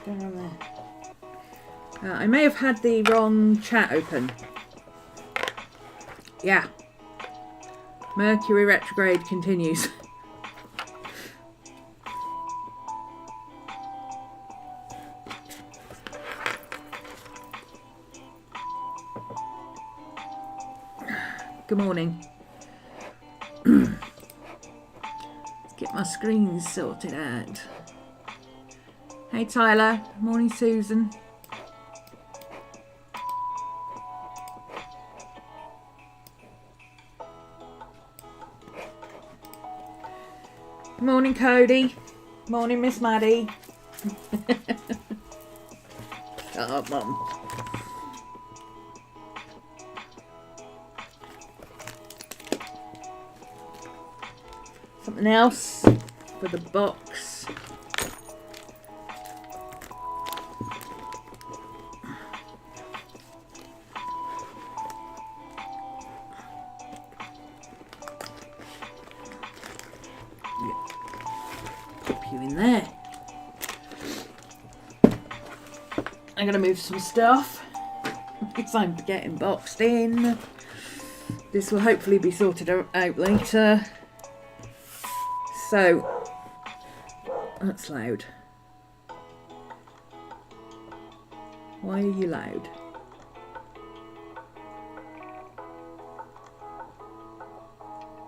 going on there? I may have had the wrong chat open. Yeah. Mercury retrograde continues. Good morning. Let's get my screens sorted out. Hey Tyler. Morning Susan. Morning Cody. Morning Miss Maddie. Shut up, Mum. Something else for the box. Pop you in there. I'm gonna move some stuff because I'm getting boxed in. This will hopefully be sorted out later. So, that's loud. Why are you loud?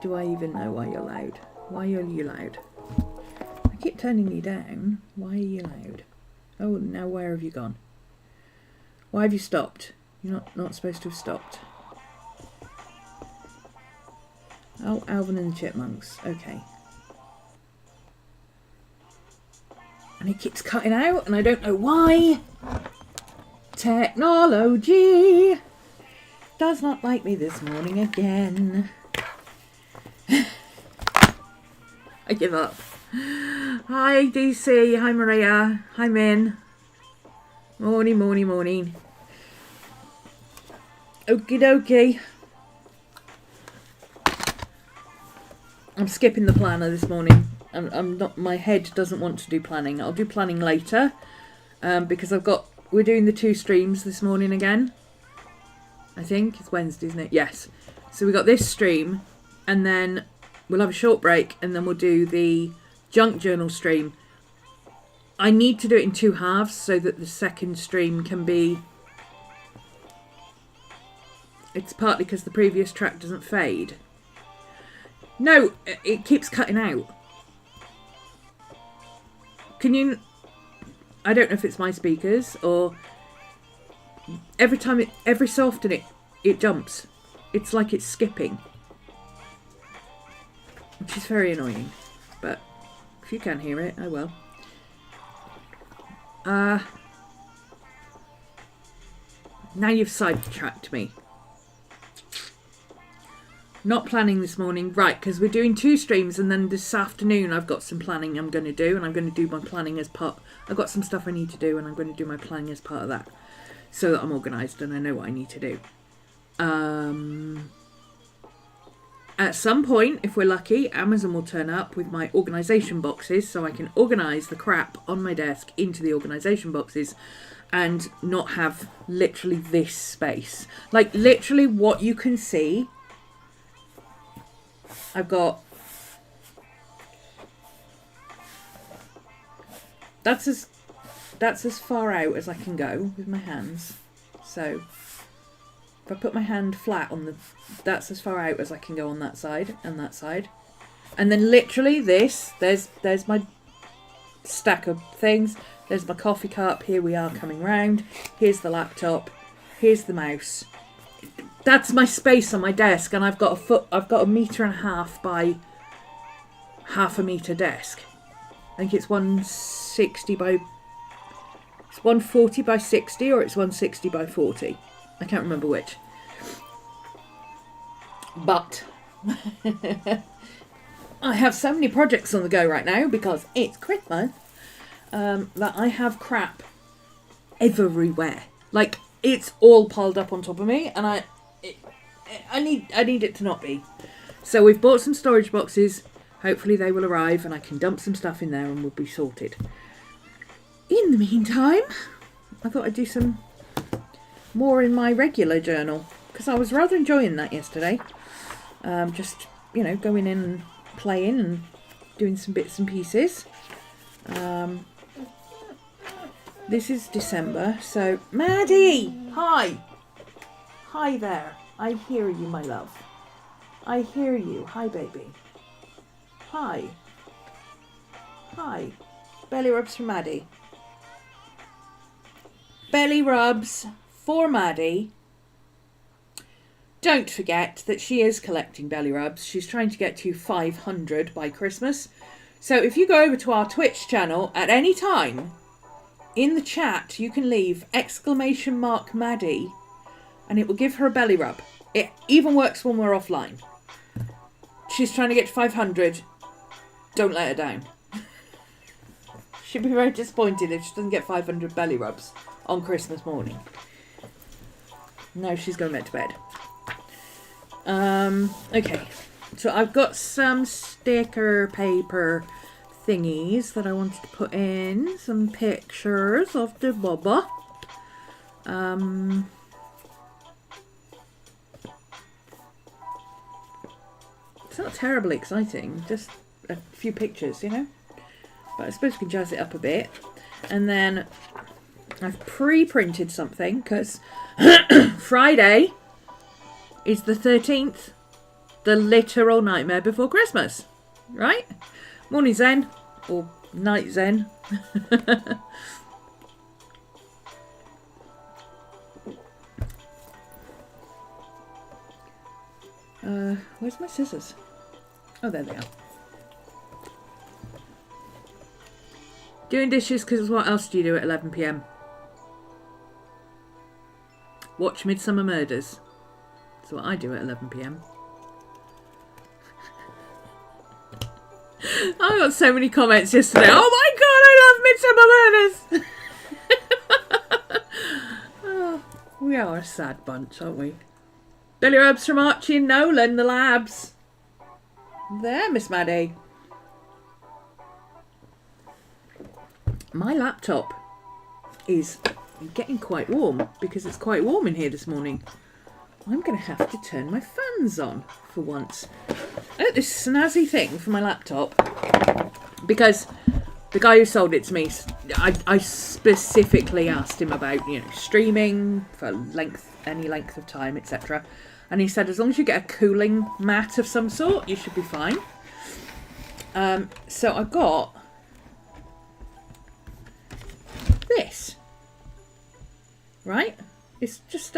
Do I even know why you're loud? Why are you loud? I keep turning you down. Why are you loud? Oh, now where have you gone? Why have you stopped? You're not supposed to have stopped. Oh, Alvin and the Chipmunks. Okay. And it keeps cutting out, and I don't know why. Technology does not like me this morning again. I give up. Hi DC, hi Maria, hi Min. Morning, morning, morning. Okie dokie. I'm skipping the planner this morning. I'm not. My head doesn't want to do planning. I'll do planning later, because we're doing the 2 streams this morning again. I think it's Wednesday, isn't it? Yes. So we got this stream, and then we'll have a short break, and then we'll do the junk journal stream. I need to do it in 2 halves so that the second stream can be. It's partly because the previous track doesn't fade. No, it keeps cutting out. Can you... I don't know if it's my speakers or... Every so often it jumps. It's like it's skipping. Which is very annoying. But if you can hear it, I will. Now you've sidetracked me. Not planning this morning, right, because we're doing 2 streams, and then this afternoon I've got some planning I'm going to do, and I'm going to do my planning as part... I've got some stuff I need to do, and I'm going to do my planning as part of that, so that I'm organised and I know what I need to do. At some point, if we're lucky, Amazon will turn up with my organisation boxes, so I can organise the crap on my desk into the organisation boxes, and not have literally this space. Like, literally what you can see... I've got... That's as far out as I can go with my hands. So if I put my hand flat on the... That's as far out as I can go on that side and that side. And then literally this, there's my stack of things. There's my coffee cup. Here we are coming round. Here's the laptop. Here's the mouse. That's my space on my desk, and I've got a metre and a half by half a metre desk. I think it's 160 by... It's 140 by 60, or it's 160 by 40. I can't remember which. But I have so many projects on the go right now because it's Christmas, that I have crap everywhere. Like, it's all piled up on top of me, and I need it to not be. So we've bought some storage boxes. Hopefully they will arrive and I can dump some stuff in there and we'll be sorted. in the meantime, I thought I'd do some more in my regular journal, because I was rather enjoying that yesterday. Just, you know, going in and playing and doing some bits and pieces. This is December, so Maddie, hi. Hi there. I hear you, my love. I hear you. Hi, baby. Hi. Hi. Belly rubs for Maddie. Belly rubs for Maddie. Don't forget that she is collecting belly rubs. She's trying to get to 500 by Christmas. So if you go over to our Twitch channel at any time, in the chat you can leave !Maddie and it will give her a belly rub. It even works when we're offline. She's trying to get to 500. Don't let her down. She'll be very disappointed if she doesn't get 500 belly rubs on Christmas morning. No, she's going back to bed. Okay. So I've got some sticker paper thingies that I wanted to put in. Some pictures of the Bubba. It's not terribly exciting, just a few pictures, you know? But I suppose we can jazz it up a bit. And then I've pre-printed something, because Friday is the 13th. The literal nightmare before Christmas. Right? Morning Zen. Or night Zen. Where's my scissors? Oh, there they are. Doing dishes because what else do you do at 11 p.m? Watch Midsummer Murders. That's what I do at 11 p.m. I got so many comments yesterday. Oh my god, I love Midsummer Murders! Oh, we are a sad bunch, aren't we? Belly rubs from Archie and Nolan, the labs. There, Miss Maddie. My laptop is getting quite warm because it's quite warm in here this morning. I'm going to have to turn my fans on for once. I got this snazzy thing for my laptop because the guy who sold it to me, I specifically asked him about, you know, streaming for any length of time, etc. And he said as long as you get a cooling mat of some sort, you should be fine. So I got this. Right? It's just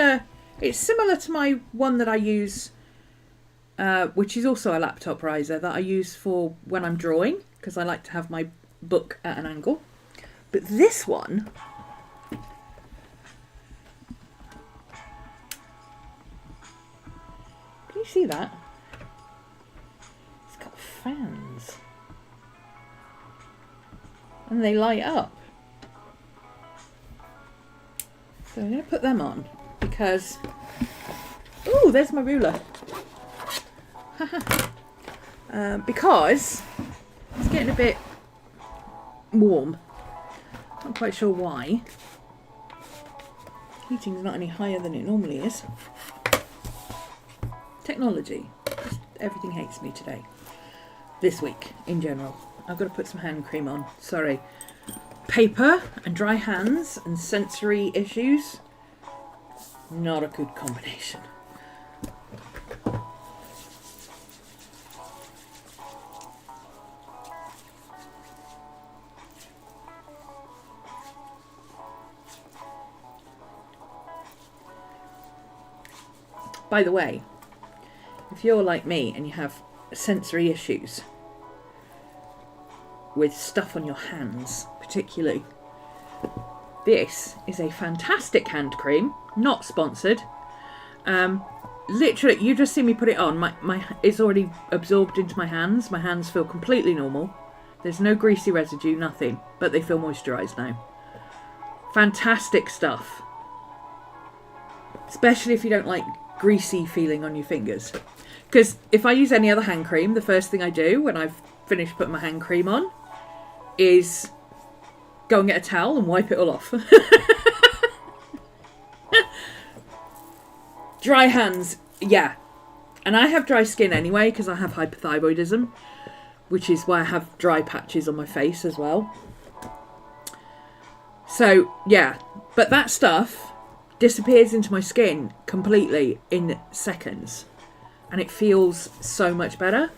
it's similar to my one that I use, which is also a laptop riser that I use for when I'm drawing, because I like to have my book at an angle. But this one, can you see that? It's got fans. And they light up. So I'm going to put them on because... Ooh, there's my ruler. Because it's getting a bit warm. Not quite sure why. Heating's not any higher than it normally is. Technology. Just everything hates me today. This week, in general. I've got to put some hand cream on. Sorry. Paper and dry hands and sensory issues. Not a good combination. By the way, if you're like me and you have sensory issues with stuff on your hands, particularly, this is a fantastic hand cream, not sponsored. Literally, you just see me put it on. It's already absorbed into my hands. My hands feel completely normal. There's no greasy residue, nothing, but they feel moisturised now. Fantastic stuff. Especially if you don't like greasy feeling on your fingers. Because if I use any other hand cream, the first thing I do when I've finished putting my hand cream on is go and get a towel and wipe it all off. Dry hands, yeah. And I have dry skin anyway because I have hypothyroidism, which is why I have dry patches on my face as well. So, yeah. But that stuff disappears into my skin completely in seconds. And it feels so much better.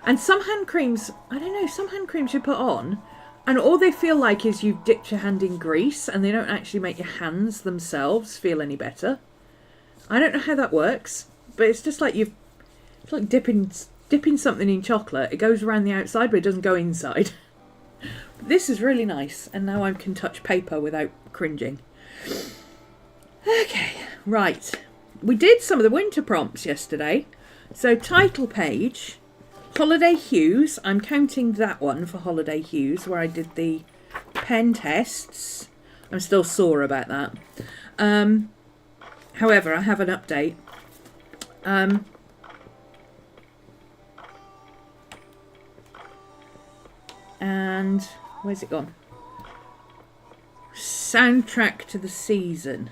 And some hand creams, I don't know, some hand creams you put on, and all they feel like is you've dipped your hand in grease, and they don't actually make your hands themselves feel any better. I don't know how that works, but it's just like it's like dipping something in chocolate. It goes around the outside, but it doesn't go inside. This is really nice, and now I can touch paper without cringing. Okay, right. We did some of the winter prompts yesterday. So title page, holiday hues. I'm counting that one for holiday hues, where I did the pen tests. I'm still sore about that. However, I have an update. And where's it gone? Soundtrack to the season.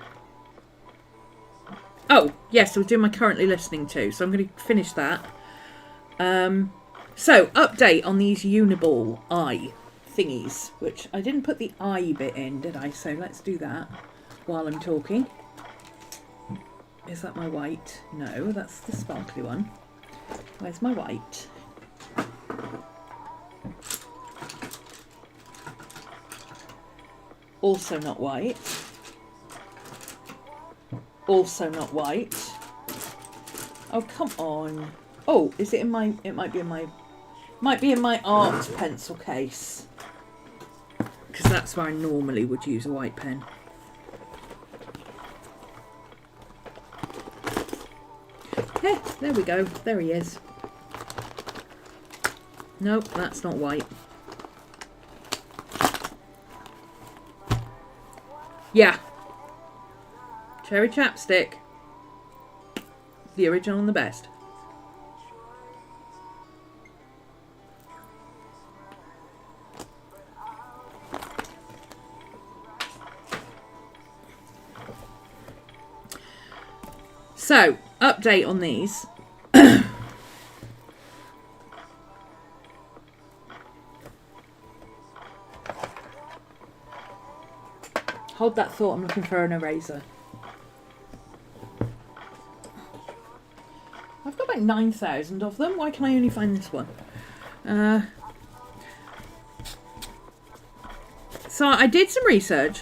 Oh, yes, I was doing my currently listening to, so I'm going to finish that. So, update on these Uniball eye thingies, which I didn't put the eye bit in, did I? So let's do that while I'm talking. Is that my white? No, that's the sparkly one. Where's my white? Also not white. Also not white. Oh, come on. Oh, is it in my... It might be in my art pencil case. Because that's where I normally would use a white pen. Yeah, there we go. There he is. Nope, that's not white. Yeah. Cherry chapstick. The original and the best. So, update on these. Hold that thought, I'm looking for an eraser. I've got about 9,000 of them. Why can I only find this one? So I did some research,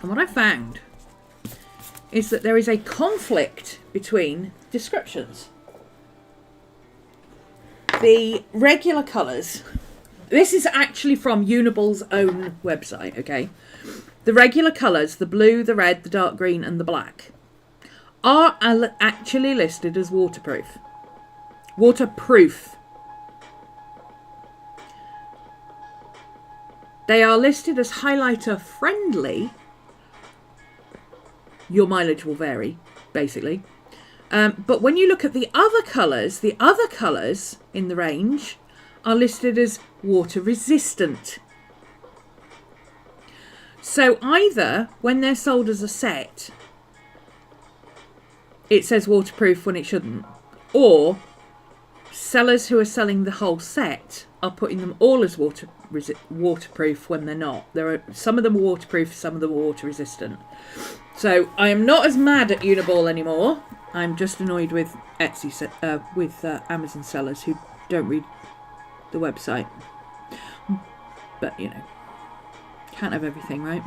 and what I found is that there is a conflict between descriptions. The regular colours, this is actually from Uniball's own website, okay? The regular colours, the blue, the red, the dark green and the black, are actually listed as waterproof. Waterproof. They are listed as highlighter friendly. Your mileage will vary, basically. But when you look at the other colours in the range are listed as water resistant. So either when they're sold as a set, it says waterproof when it shouldn't, or sellers who are selling the whole set are putting them all as waterproof when they're not. Some of them are waterproof, some of them are water resistant. So I am not as mad at Uniball anymore. I'm just annoyed with Amazon sellers who don't read the website. But you know, can't have everything, right?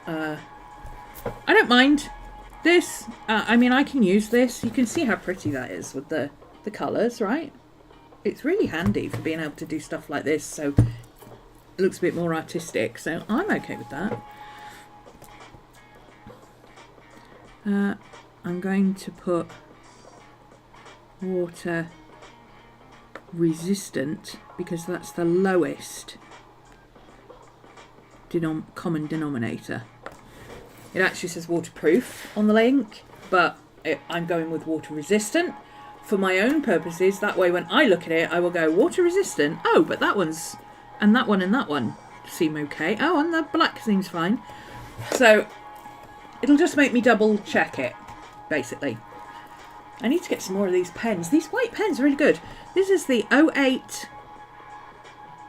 I don't mind this. I mean, I can use this. You can see how pretty that is with the colours, right? It's really handy for being able to do stuff like this, so it looks a bit more artistic. So I'm okay with that. I'm going to put water resistant because that's the lowest common denominator. It actually says waterproof on the link, but I'm going with water resistant for my own purposes. That way when I look at it, I will go, water resistant. Oh, but that one's... And that one seem okay. Oh, and the black seems fine. So it'll just make me double check it, basically. I need to get some more of these pens. These white pens are really good. This is the 08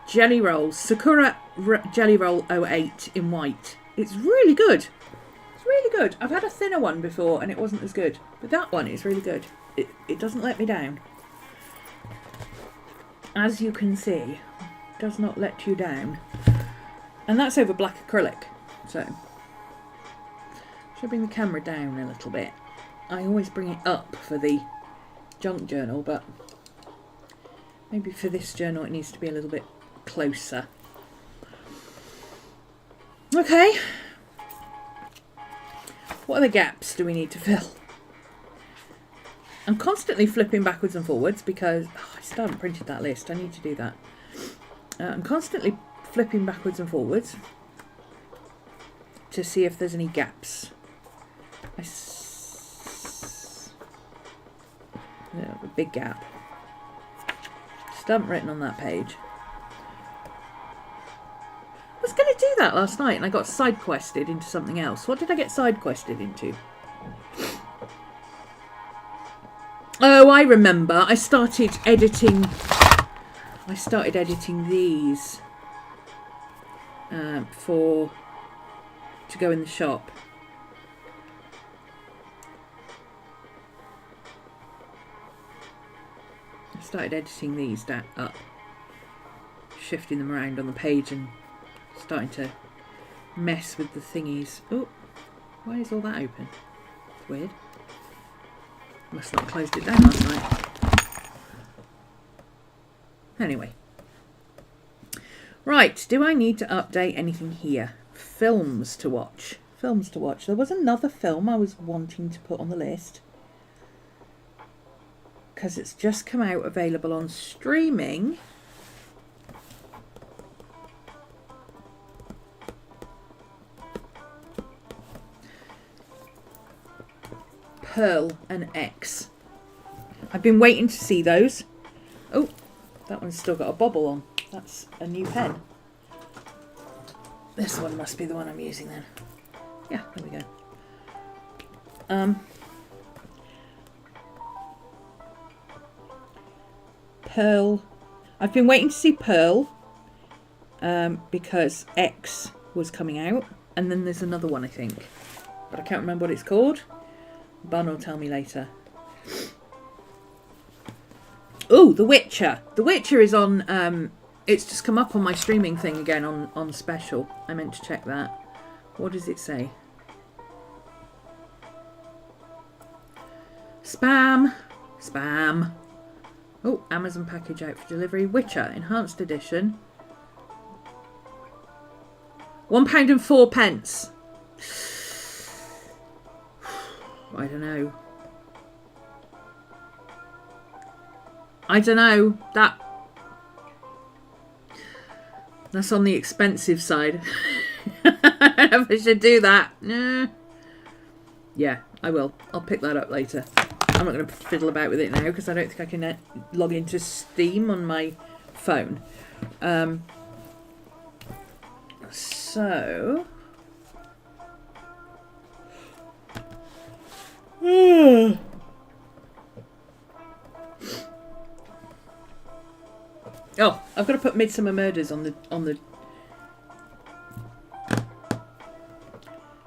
Jelly Roll, Sakura Jelly Roll 08 in white. It's really good. It's really good. I've had a thinner one before and it wasn't as good. But that one is really good. It doesn't let me down. As you can see, it does not let you down. And that's over black acrylic. So, should I bring the camera down a little bit? I always bring it up for the junk journal, but maybe for this journal it needs to be a little bit closer. Okay. What other gaps do we need to fill? I'm constantly flipping backwards and forwards because I still haven't printed that list. I need to do that. I'm constantly flipping backwards and forwards to see if there's any gaps. A big gap. Still haven't written on that page. I was going to do that last night and I got side quested into something else. What did I get side quested into? Oh, I remember. I started editing these to go in the shop. I started editing these up, shifting them around on the page and starting to mess with the thingies. Oh, why is all that open? It's weird. Must not have closed it down last night. Anyway. Right, do I need to update anything here? Films to watch. Films to watch. There was another film I was wanting to put on the list, because it's just come out available on streaming. Pearl and X. I've been waiting to see those. Oh, that one's still got a bobble on. That's a new pen. This one must be the one I'm using then. Yeah, there we go. Pearl. I've been waiting to see Pearl because X was coming out, and then there's another one I think, but I can't remember what it's called. Bun will tell me later. Oh, The Witcher. The Witcher is on... it's just come up on my streaming thing again on special. I meant to check that. What does it say? Spam. Spam. Oh, Amazon package out for delivery. Witcher, enhanced edition. £1.04. I don't know. That's on the expensive side. I don't know if I should do that. Yeah, I will. I'll pick that up later. I'm not going to fiddle about with it now because I don't think I can log into Steam on my phone. So... Oh, I've got to put Midsummer Murders on the...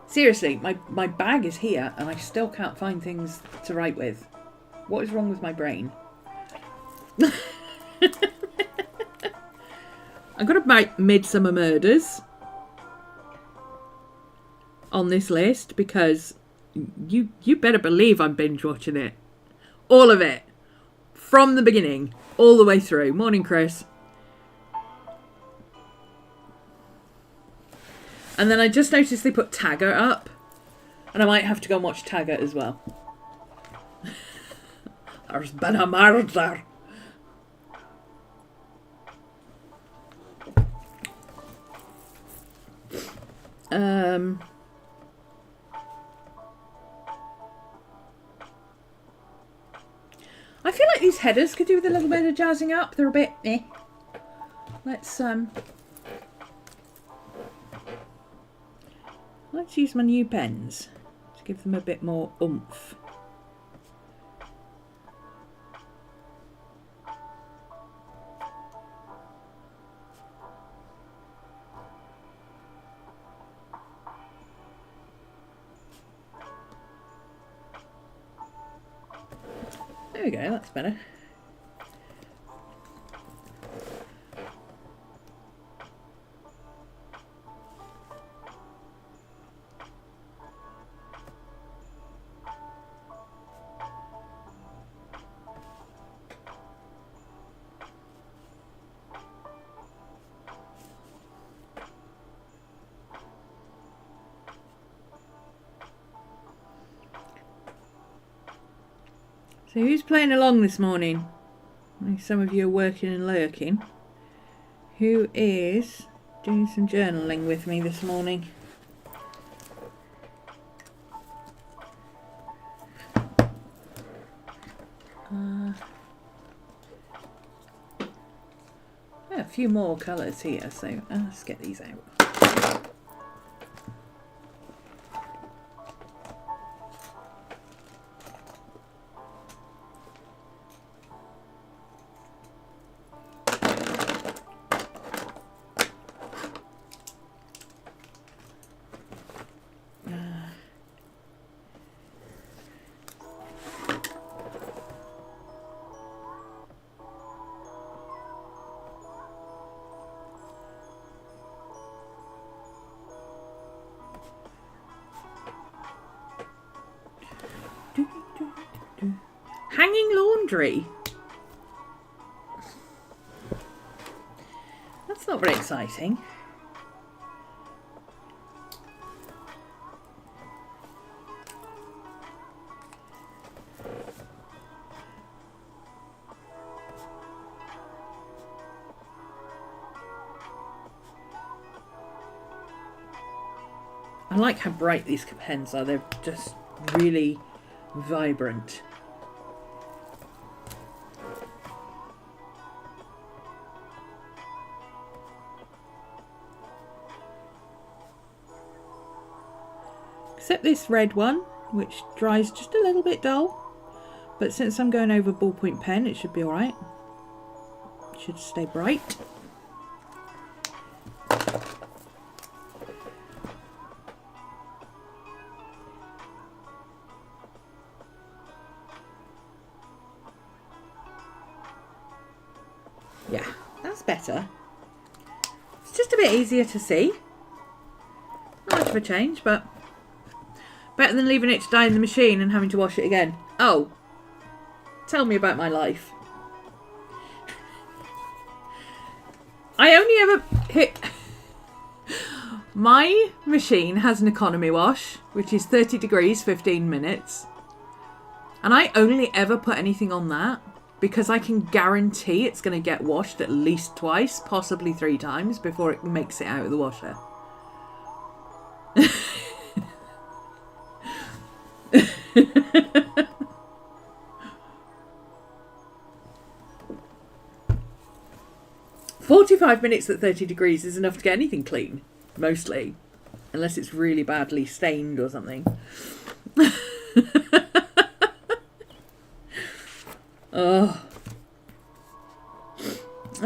Seriously, my bag is here and I still can't find things to write with. What is wrong with my brain? I've got to write Midsummer Murders on this list because you better believe I'm binge watching it. All of it. From the beginning. All the way through. Morning, Chris. And then I just noticed they put Taggart up. And I might have to go and watch Taggart as well. There's been a murder. I feel like these headers could do with a little bit of jazzing up. They're a bit eh. Let's use my new pens to give them a bit more oomph. There we go, that's better. So who's playing along this morning? Some of you are working and lurking. Who is doing some journaling with me this morning? A few more colours here, so let's get these out. Hanging laundry. That's not very exciting. I like how bright these pens are. They're just really vibrant. Except this red one, which dries just a little bit dull. But since I'm going over ballpoint pen, it should be alright. It should stay bright. Yeah, that's better. It's just a bit easier to see. Not much of a change, but better than leaving it to die in the machine and having to wash it again. Oh, tell me about my life. I only ever hit... My machine has an economy wash, which is 30 degrees, 15 minutes. And I only ever put anything on that because I can guarantee it's going to get washed at least twice, possibly 3 times before it makes it out of the washer. 45 minutes at 30 degrees is enough to get anything clean, mostly. Unless it's really badly stained or something.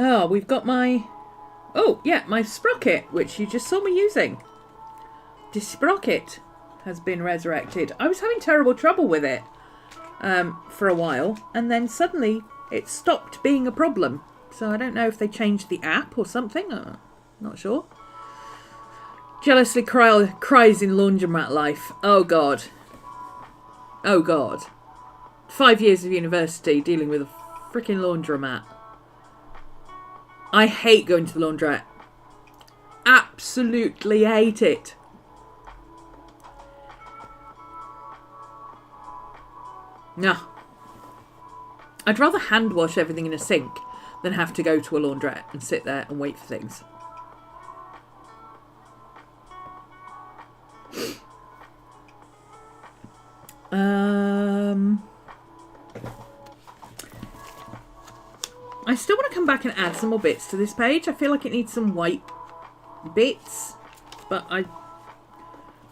Oh, we've got my... Oh, yeah, my sprocket, which you just saw me using. The sprocket has been resurrected. I was having terrible trouble with it for a while, and then suddenly it stopped being a problem. So I don't know if they changed the app or something. Not sure. Jealously cries in laundromat life. Oh, God. Oh, God. 5 years of university dealing with a freaking laundromat. I hate going to the laundrette. Absolutely hate it. No. I'd rather hand wash everything in a sink than have to go to a laundrette and sit there and wait for things. I still want to come back and add some more bits to this page. I feel like it needs some white bits, but I'm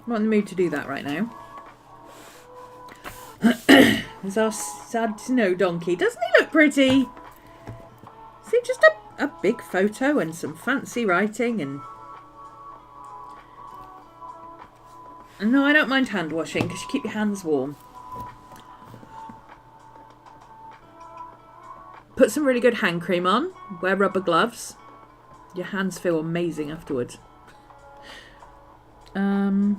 not in the mood to do that right now. There's our sad snow donkey. Doesn't he look pretty? Is it just a big photo and some fancy writing and... No, I don't mind hand washing because you keep your hands warm. Put some really good hand cream on. Wear rubber gloves. Your hands feel amazing afterwards. I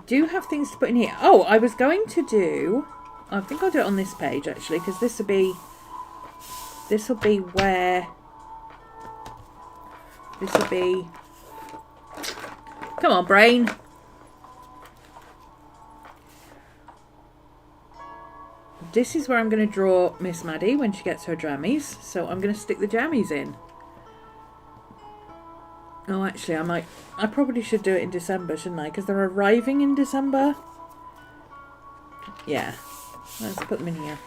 do have things to put in here. Oh, I was going to do... I think I'll do it on this page actually, because this will be where... This will be... Come on, brain. This is where I'm going to draw Miss Maddie when she gets her jammies. So I'm going to stick the jammies in. Oh, actually, I probably should do it in December, shouldn't I? Because they're arriving in December. Yeah. Let's put them in here.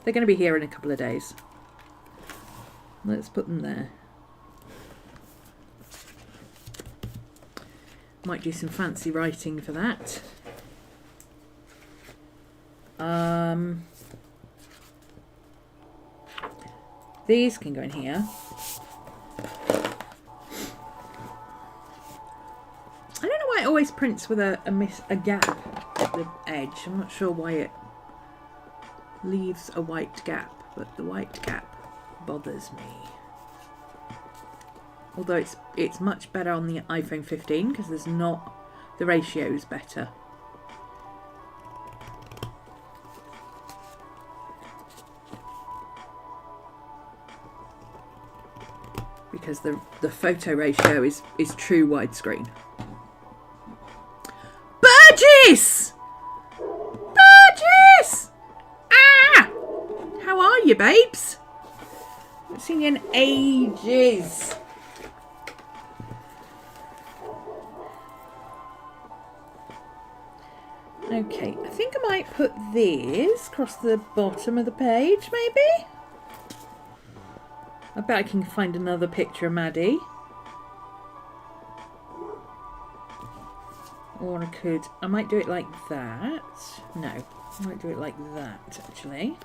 They're going to be here in a couple of days. Let's put them there. Might do some fancy writing for that. These can go in here. I don't know why it always prints with a gap at the edge. I'm not sure why it leaves a white gap, but the white gap bothers me. Although it's much better on the iPhone 15 because there's not, the ratio is better. Because the photo ratio is true widescreen. Burgess! Burgess! Ah! How are you, babes? I haven't seen you in ages. Okay, I think I might put these across the bottom of the page, maybe? I bet I can find another picture of Maddie. Or I might do it like that. No, I might do it like that, actually.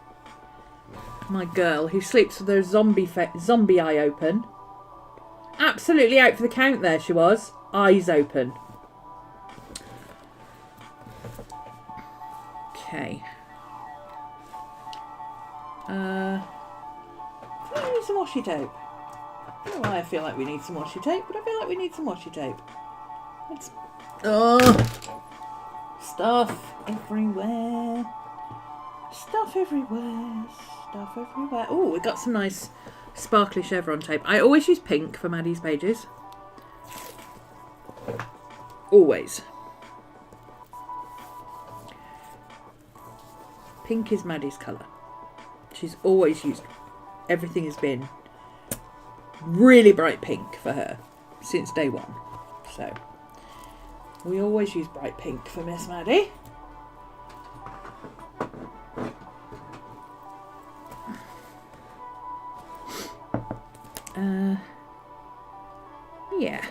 My girl who sleeps with her zombie eye open. Absolutely out for the count there she was. Eyes open. Okay. I need some washi tape. I don't know why I feel like we need some washi tape, but I feel like we need some washi tape. Let's... Stuff everywhere. Stuff everywhere. Stuff everywhere. Oh, we got some nice sparkly chevron tape. I always use pink for Maddie's pages. Always. Pink is Maddie's colour. She's always used... Everything has been really bright pink for her since day one. So, we always use bright pink for Miss Maddie. Yeah.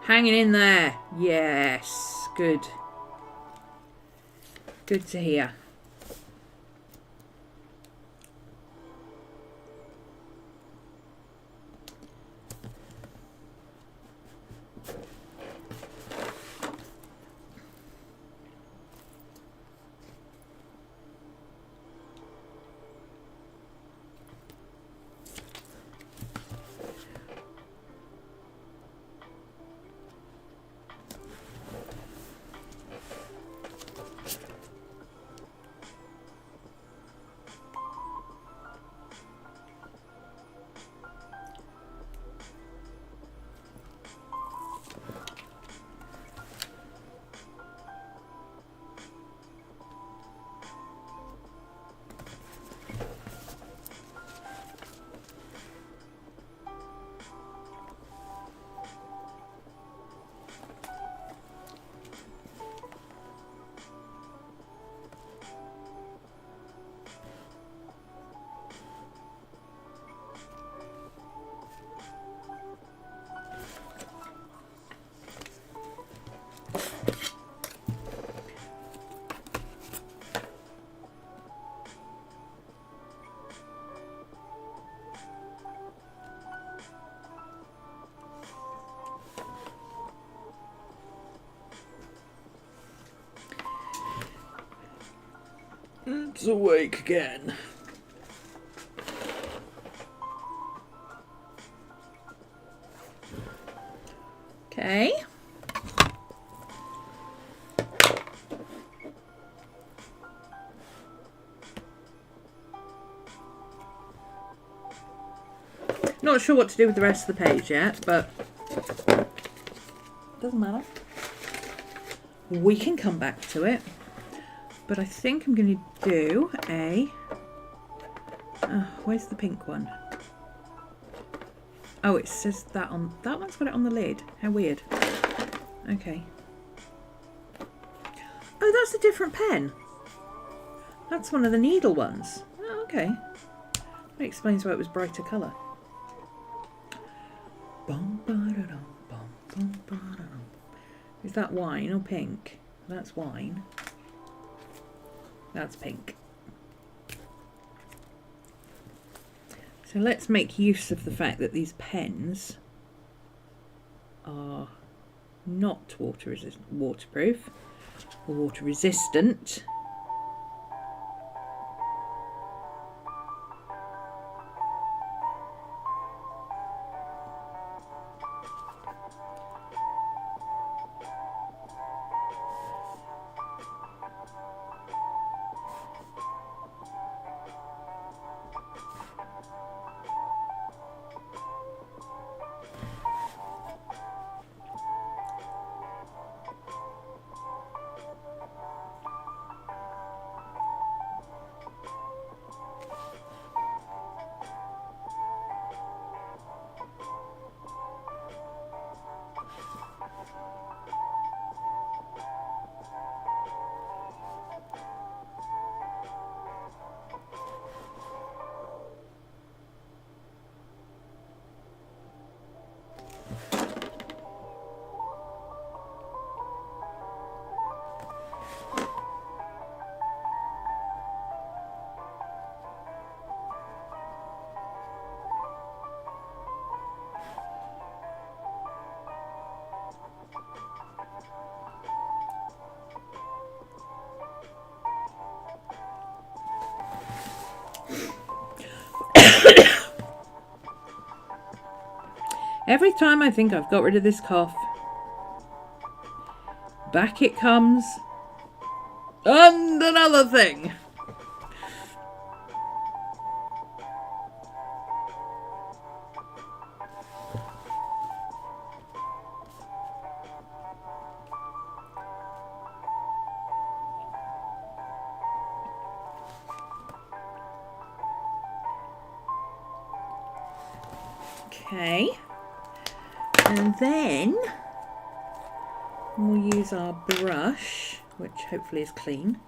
Hanging in there. Yes. Good. Good to hear. It's awake again. Okay. Not sure what to do with the rest of the page yet, but doesn't matter. We can come back to it. But I think I'm going to do a... where's the pink one? Oh, it says that on... That one's got it on the lid. How weird. Okay. Oh, that's a different pen. That's one of the needle ones. Oh, okay. That explains why it was brighter colour. Is that wine or pink? That's wine. That's pink. So let's make use of the fact that these pens are not waterproof or water resistant. Every time I think I've got rid of this cough, back it comes. And another thing. Okay. And then we'll use our brush, which hopefully is clean,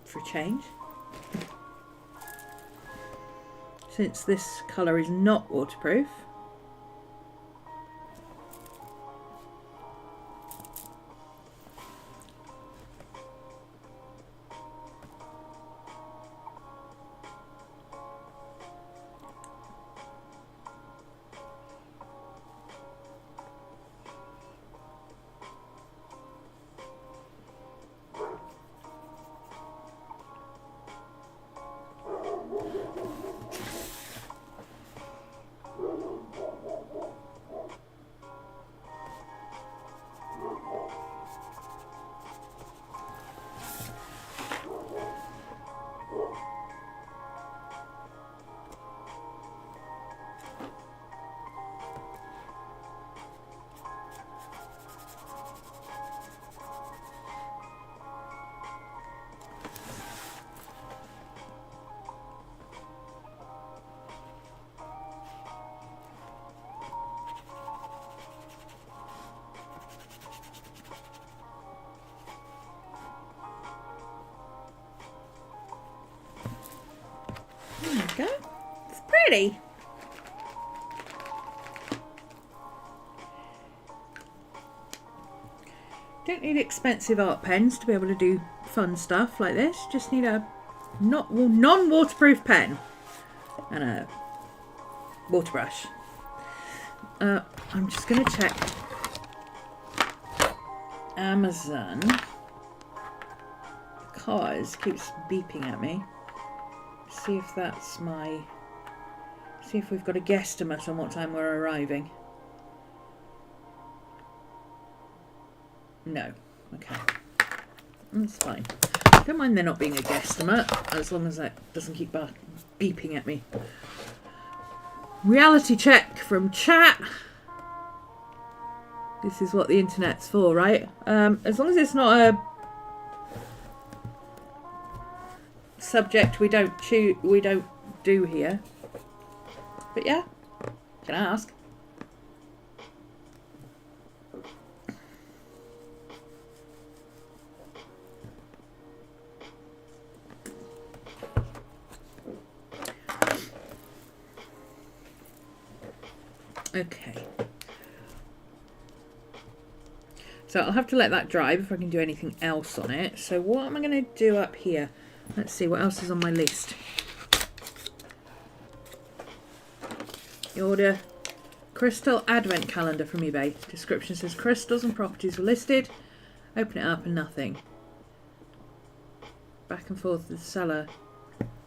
for a change. Since this colour is not waterproof. There we go. It's pretty. Don't need expensive art pens to be able to do fun stuff like this. Just need a non-waterproof pen and a water brush. I'm just going to check Amazon because it keeps beeping at me. See if that's my... See if we've got a guesstimate on what time we're arriving. No. Okay. That's fine. Don't mind there not being a guesstimate, as long as that doesn't keep beeping at me. Reality check from chat. This is what the internet's for, right? As long as it's not a subject we don't do here. But yeah, can I ask? Okay. So I'll have to let that dry before I can do anything else on it. So what am I going to do up here? Let's see what else is on my list. Order crystal advent calendar from eBay. Description says crystals and properties were listed. Open it up and nothing. Back and forth with the seller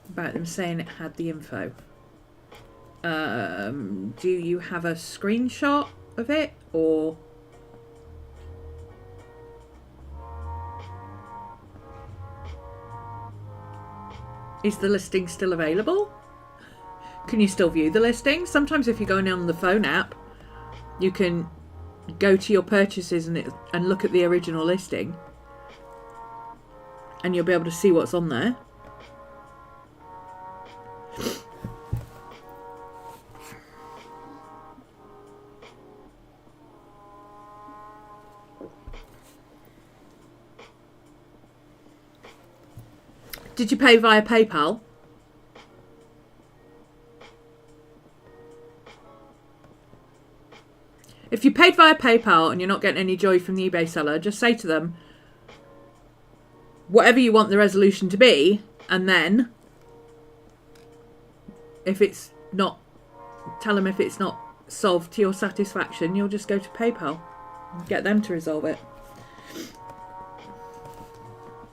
about them saying it had the info. Do you have a screenshot of it, or is the listing still available? Can you still view the listing? Sometimes if you're going on the phone app, you can go to your purchases and look at the original listing, and you'll be able to see what's on there. Did you pay via PayPal? If you paid via PayPal and you're not getting any joy from the eBay seller, just say to them whatever you want the resolution to be, and then if it's not, tell them if it's not solved to your satisfaction, you'll just go to PayPal and get them to resolve it.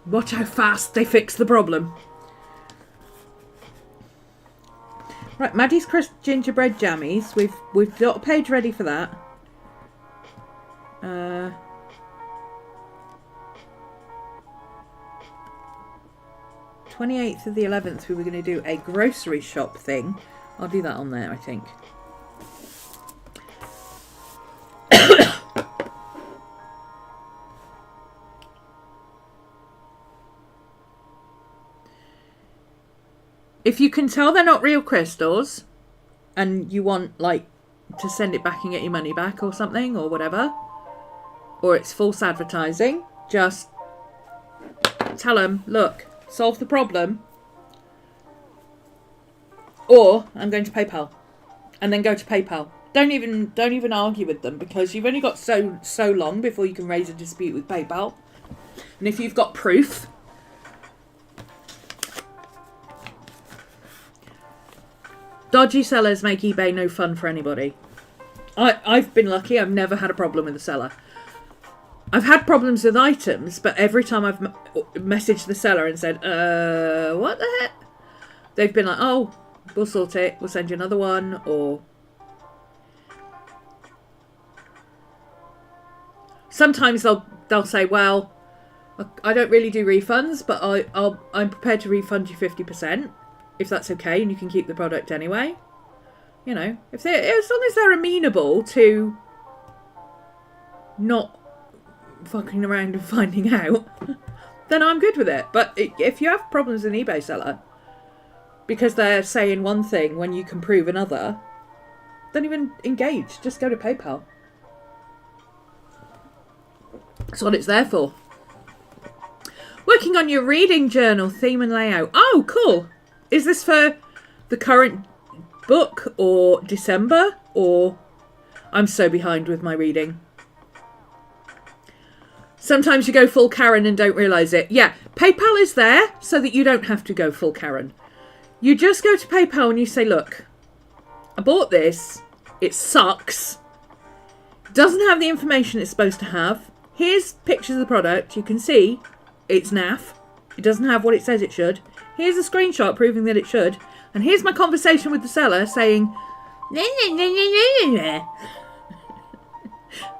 Watch how fast they fix the problem. Right, Maddie's Crisp Gingerbread Jammies. We've got a page ready for that. 28th of the 11th, we were going to do a grocery shop thing. I'll do that on there, I think. If you can tell they're not real crystals and you want, like, to send it back and get your money back or something or whatever, or it's false advertising, just tell them, look, solve the problem, or I'm going to PayPal, and then go to PayPal. Don't even argue with them, because you've only got so long before you can raise a dispute with PayPal. And if you've got proof, dodgy sellers make eBay no fun for anybody. I've been lucky. I've never had a problem with a seller. I've had problems with items, but every time I've messaged the seller and said, what the heck? They've been like, oh, we'll sort it. We'll send you another one. Or sometimes they'll say, well, I don't really do refunds, but I'm prepared to refund you 50%. If that's okay, and you can keep the product anyway. You know, as long as they're amenable to not fucking around and finding out, then I'm good with it. But if you have problems with an eBay seller because they're saying one thing when you can prove another, don't even engage. Just go to PayPal. That's what it's there for. Working on your reading journal theme and layout. Oh, cool. Is this for the current book or December? Or I'm so behind with my reading. Sometimes you go full Karen and don't realise it. Yeah, PayPal is there so that you don't have to go full Karen. You just go to PayPal and you say, look, I bought this. It sucks. Doesn't have the information it's supposed to have. Here's pictures of the product. You can see it's naff. It doesn't have what it says it should. Here's a screenshot proving that it should. And here's my conversation with the seller saying,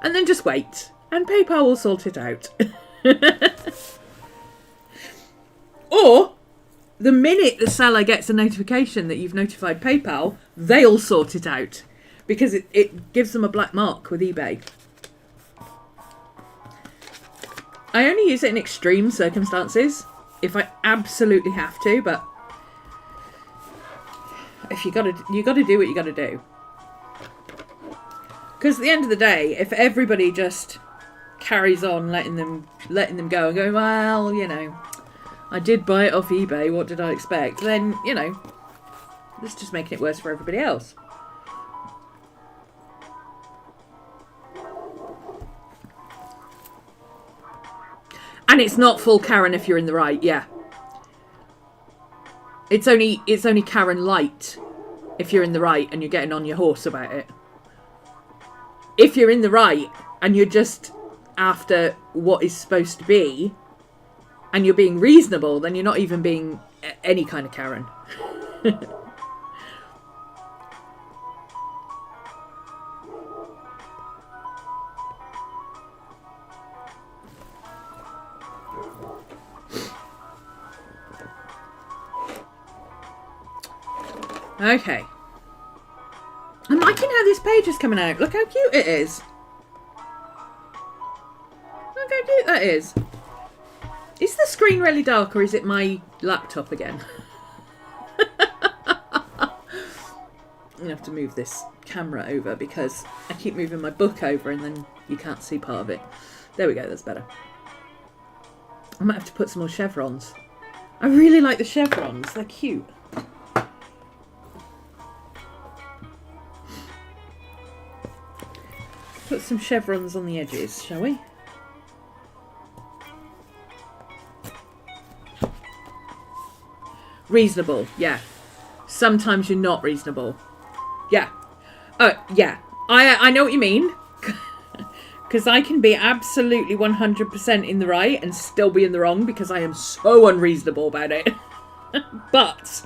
and then just wait. And PayPal will sort it out. Or, the minute the seller gets a notification that you've notified PayPal, they'll sort it out. Because it gives them a black mark with eBay. I only use it in extreme circumstances. If I absolutely have to, but if you gotta do what you gotta do. Because at the end of the day, if everybody just carries on letting them go and going, well, you know, I did buy it off eBay, what did I expect? Then, you know, it's just making it worse for everybody else. And it's not full Karen if you're in the right, yeah. It's only Karen light if you're in the right and you're getting on your horse about it. If you're in the right and you're just after what is supposed to be and you're being reasonable, then you're not even being any kind of Karen. Okay. I'm liking how this page is coming out. Look how cute it is. Look how cute that is. Is the screen really dark or is it my laptop again? I'm going to have to move this camera over because I keep moving my book over and then you can't see part of it. There we go, that's better. I might have to put some more chevrons. I really like the chevrons, they're cute. Put some chevrons on the edges, shall we? Reasonable, yeah. Sometimes you're not reasonable. Yeah. Yeah. I know what you mean. Because I can be absolutely 100% in the right and still be in the wrong because I am so unreasonable about it. But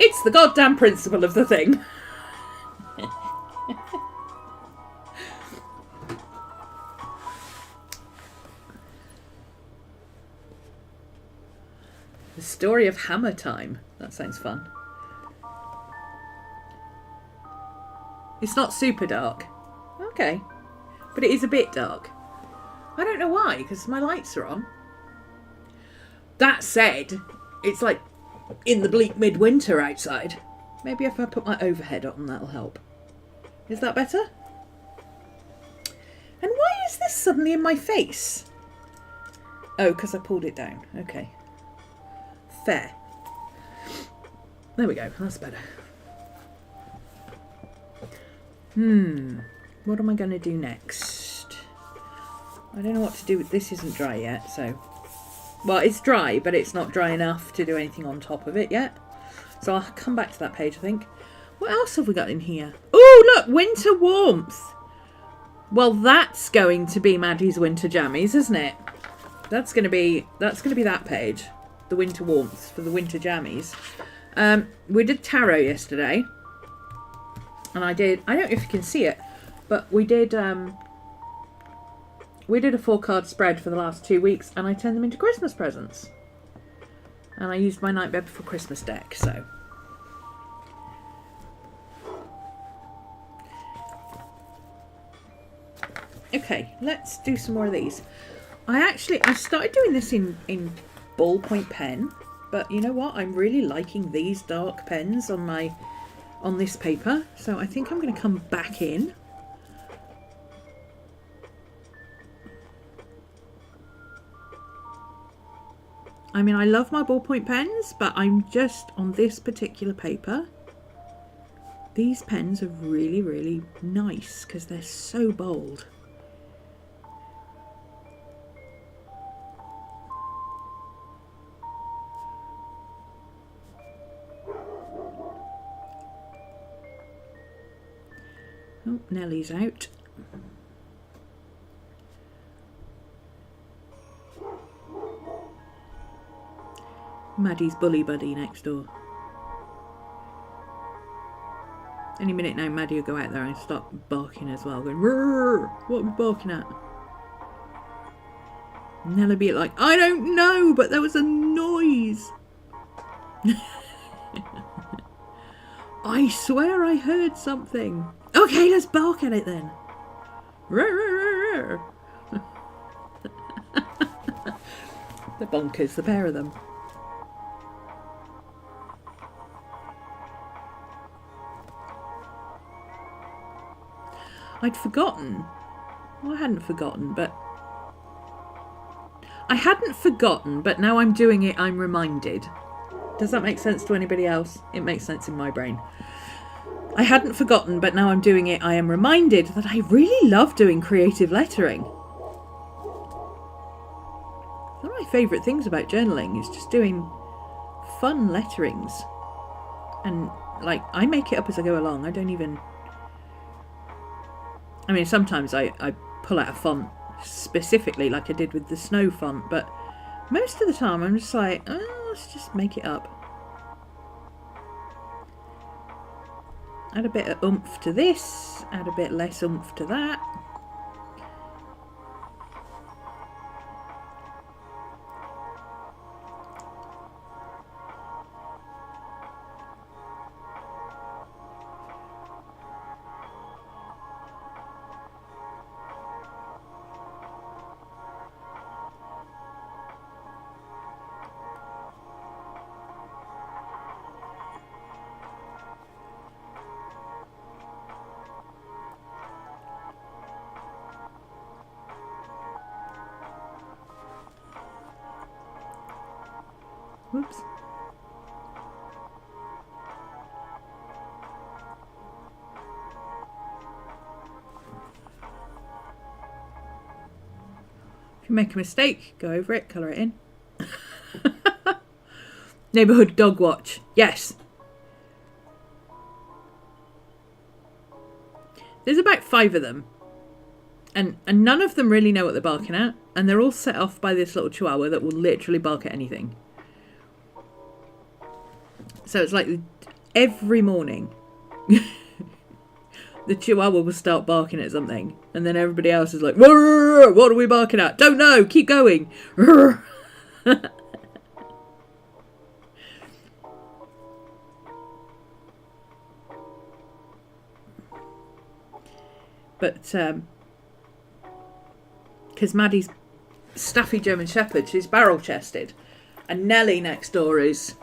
it's the goddamn principle of the thing. The story of Hammer Time. That sounds fun. It's not super dark. Okay. But it is a bit dark. I don't know why, because my lights are on. That said, it's like in the bleak midwinter outside. Maybe if I put my overhead on, that'll help. Is that better? And why is this suddenly in my face? Oh, because I pulled it down. Okay. Fair. There we go. That's better. What am I going to do next? I don't know what to do with this. Isn't dry yet, so... Well, it's dry, but it's not dry enough to do anything on top of it yet. So I'll come back to that page, I think. What else have we got in here? Oh, look! Winter warmth! Well, that's going to be Maddie's winter jammies, isn't it? That's going to be that page. The winter warmth for the winter jammies. We did tarot yesterday. And I don't know if you can see it, but we did a 4-card spread for the last 2 weeks and I turned them into Christmas presents. And I used my Nightmare Before Christmas deck, so. Okay, let's do some more of these. I started doing this in ballpoint pen, but you know what? I'm really liking these dark pens on this paper, so I think I'm going to come back in. I mean, I love my ballpoint pens, but I'm just on this particular paper. These pens are really, really nice because they're so bold. Oh, Nellie's out. Maddie's bully buddy next door. Any minute now, Maddie will go out there and start barking as well, going, "Rrr, what are we barking at?" And Nell'll be like, "I don't know, but there was a noise." "I swear I heard something." "Okay, let's bark at it then." Rrr, rrr, rrr. The bonkers, the pair of them. I'd forgotten. Well, I hadn't forgotten, but... I hadn't forgotten, but now I'm doing it, I'm reminded. Does that make sense to anybody else? It makes sense in my brain. I hadn't forgotten, but now I'm doing it, I am reminded that I really love doing creative lettering. One of my favourite things about journaling is just doing fun letterings. And, like, I make it up as I go along. I don't even... I mean, sometimes I pull out a font specifically, like I did with the snow font, but most of the time I'm just like, oh, let's just make it up. Add a bit of oomph to this, add a bit less oomph to that. Whoops. If you make a mistake, go over it, colour it in. Neighbourhood dog watch. Yes. There's about 5 of them. And none of them really know what they're barking at. And they're all set off by this little chihuahua that will literally bark at anything. So it's like every morning the chihuahua will start barking at something, and then everybody else is like, "What are we barking at? Don't know, keep going." But because Maddie's staffy German Shepherd, she's barrel chested, and Nellie next door is,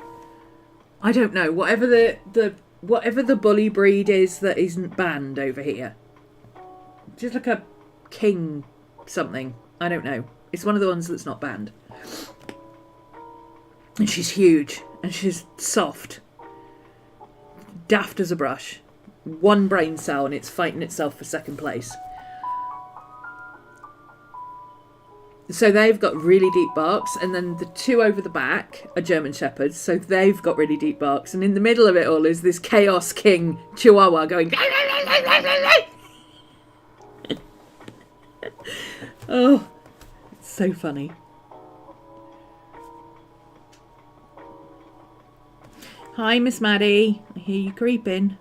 I don't know, whatever the bully breed is that isn't banned over here. Just like a king something. I don't know. It's one of the ones that's not banned. And she's huge. And she's soft. Daft as a brush. One brain cell and it's fighting itself for second place. So they've got really deep barks, and then the 2 over the back are German Shepherds, so they've got really deep barks, and in the middle of it all is this Chaos King Chihuahua going... Oh, it's so funny. Hi, Miss Maddie. I hear you creeping.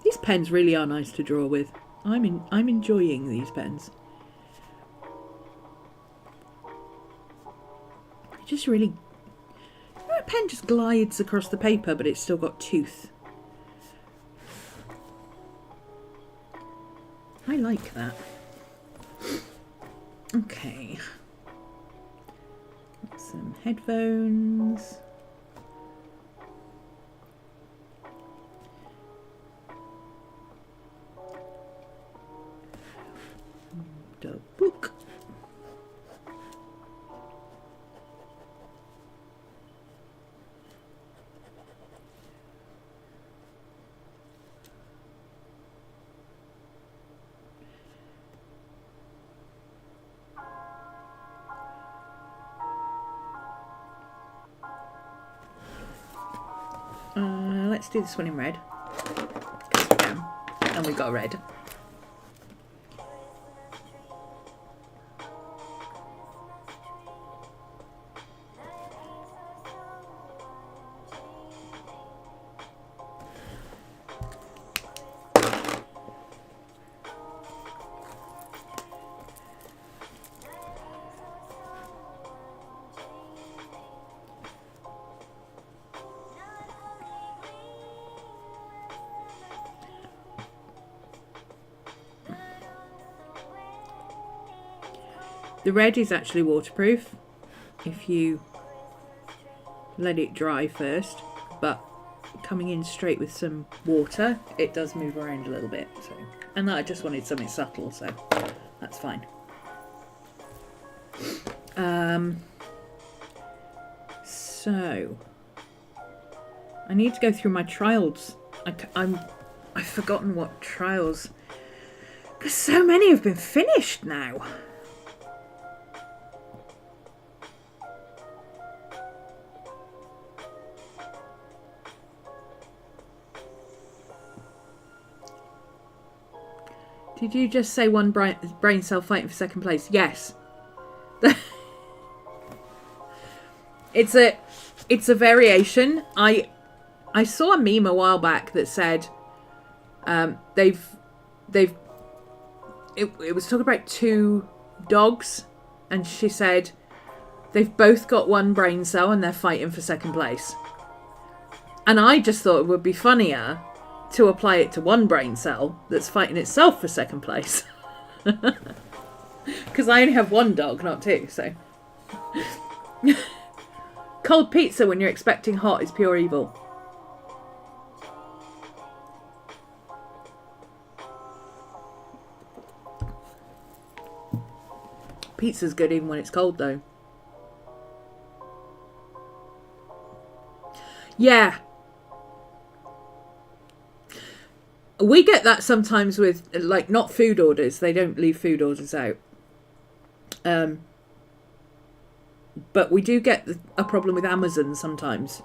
These pens really are nice to draw with. I'm enjoying these pens. It just really... You know, a pen just glides across the paper, but it's still got tooth. I like that. Okay. Got some headphones. The book. Let's do this one in red. Because we can. And we've got a red. The red is actually waterproof if you let it dry first, but coming in straight with some water, it does move around a little bit. So, and I just wanted something subtle, so that's fine. So I need to go through my trials. I've forgotten what trials, because so many have been finished now. Did you just say one brain cell fighting for second place? Yes. It's a variation. I saw a meme a while back that said it was talking about two dogs, and she said they've both got one brain cell and they're fighting for second place. And I just thought it would be funnier to apply it to one brain cell that's fighting itself for second place. Because I only have one dog, not two, so. Cold pizza when you're expecting hot is pure evil. Pizza's good even when it's cold, though. Yeah. We get that sometimes with, like, not food orders. They don't leave food orders out. But we do get a problem with Amazon sometimes,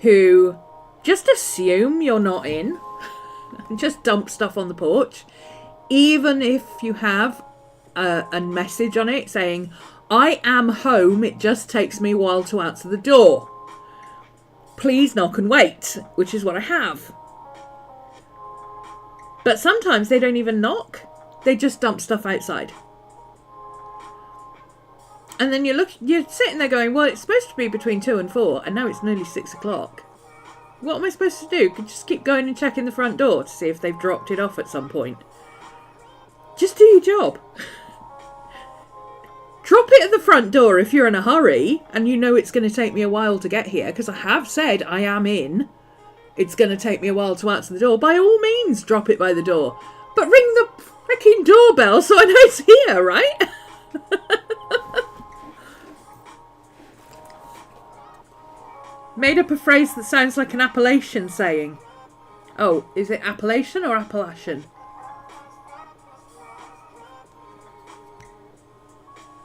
who just assume you're not in and just dump stuff on the porch, even if you have a message on it saying, I am home, it just takes me a while to answer the door. Please knock and wait, which is what I have. But sometimes they don't even knock. They just dump stuff outside. And then you're sitting there going, well, it's supposed to be between 2 and 4, and now it's nearly 6 o'clock. What am I supposed to do? Could just keep going and checking the front door to see if they've dropped it off at some point. Just do your job. Drop it at the front door if you're in a hurry and you know it's going to take me a while to get here, because I have said I am in. It's going to take me a while to answer the door. By all means, drop it by the door. But ring the freaking doorbell so I know it's here, right? Made up a phrase that sounds like an Appalachian saying. Oh, is it Appalachian or Appalachian?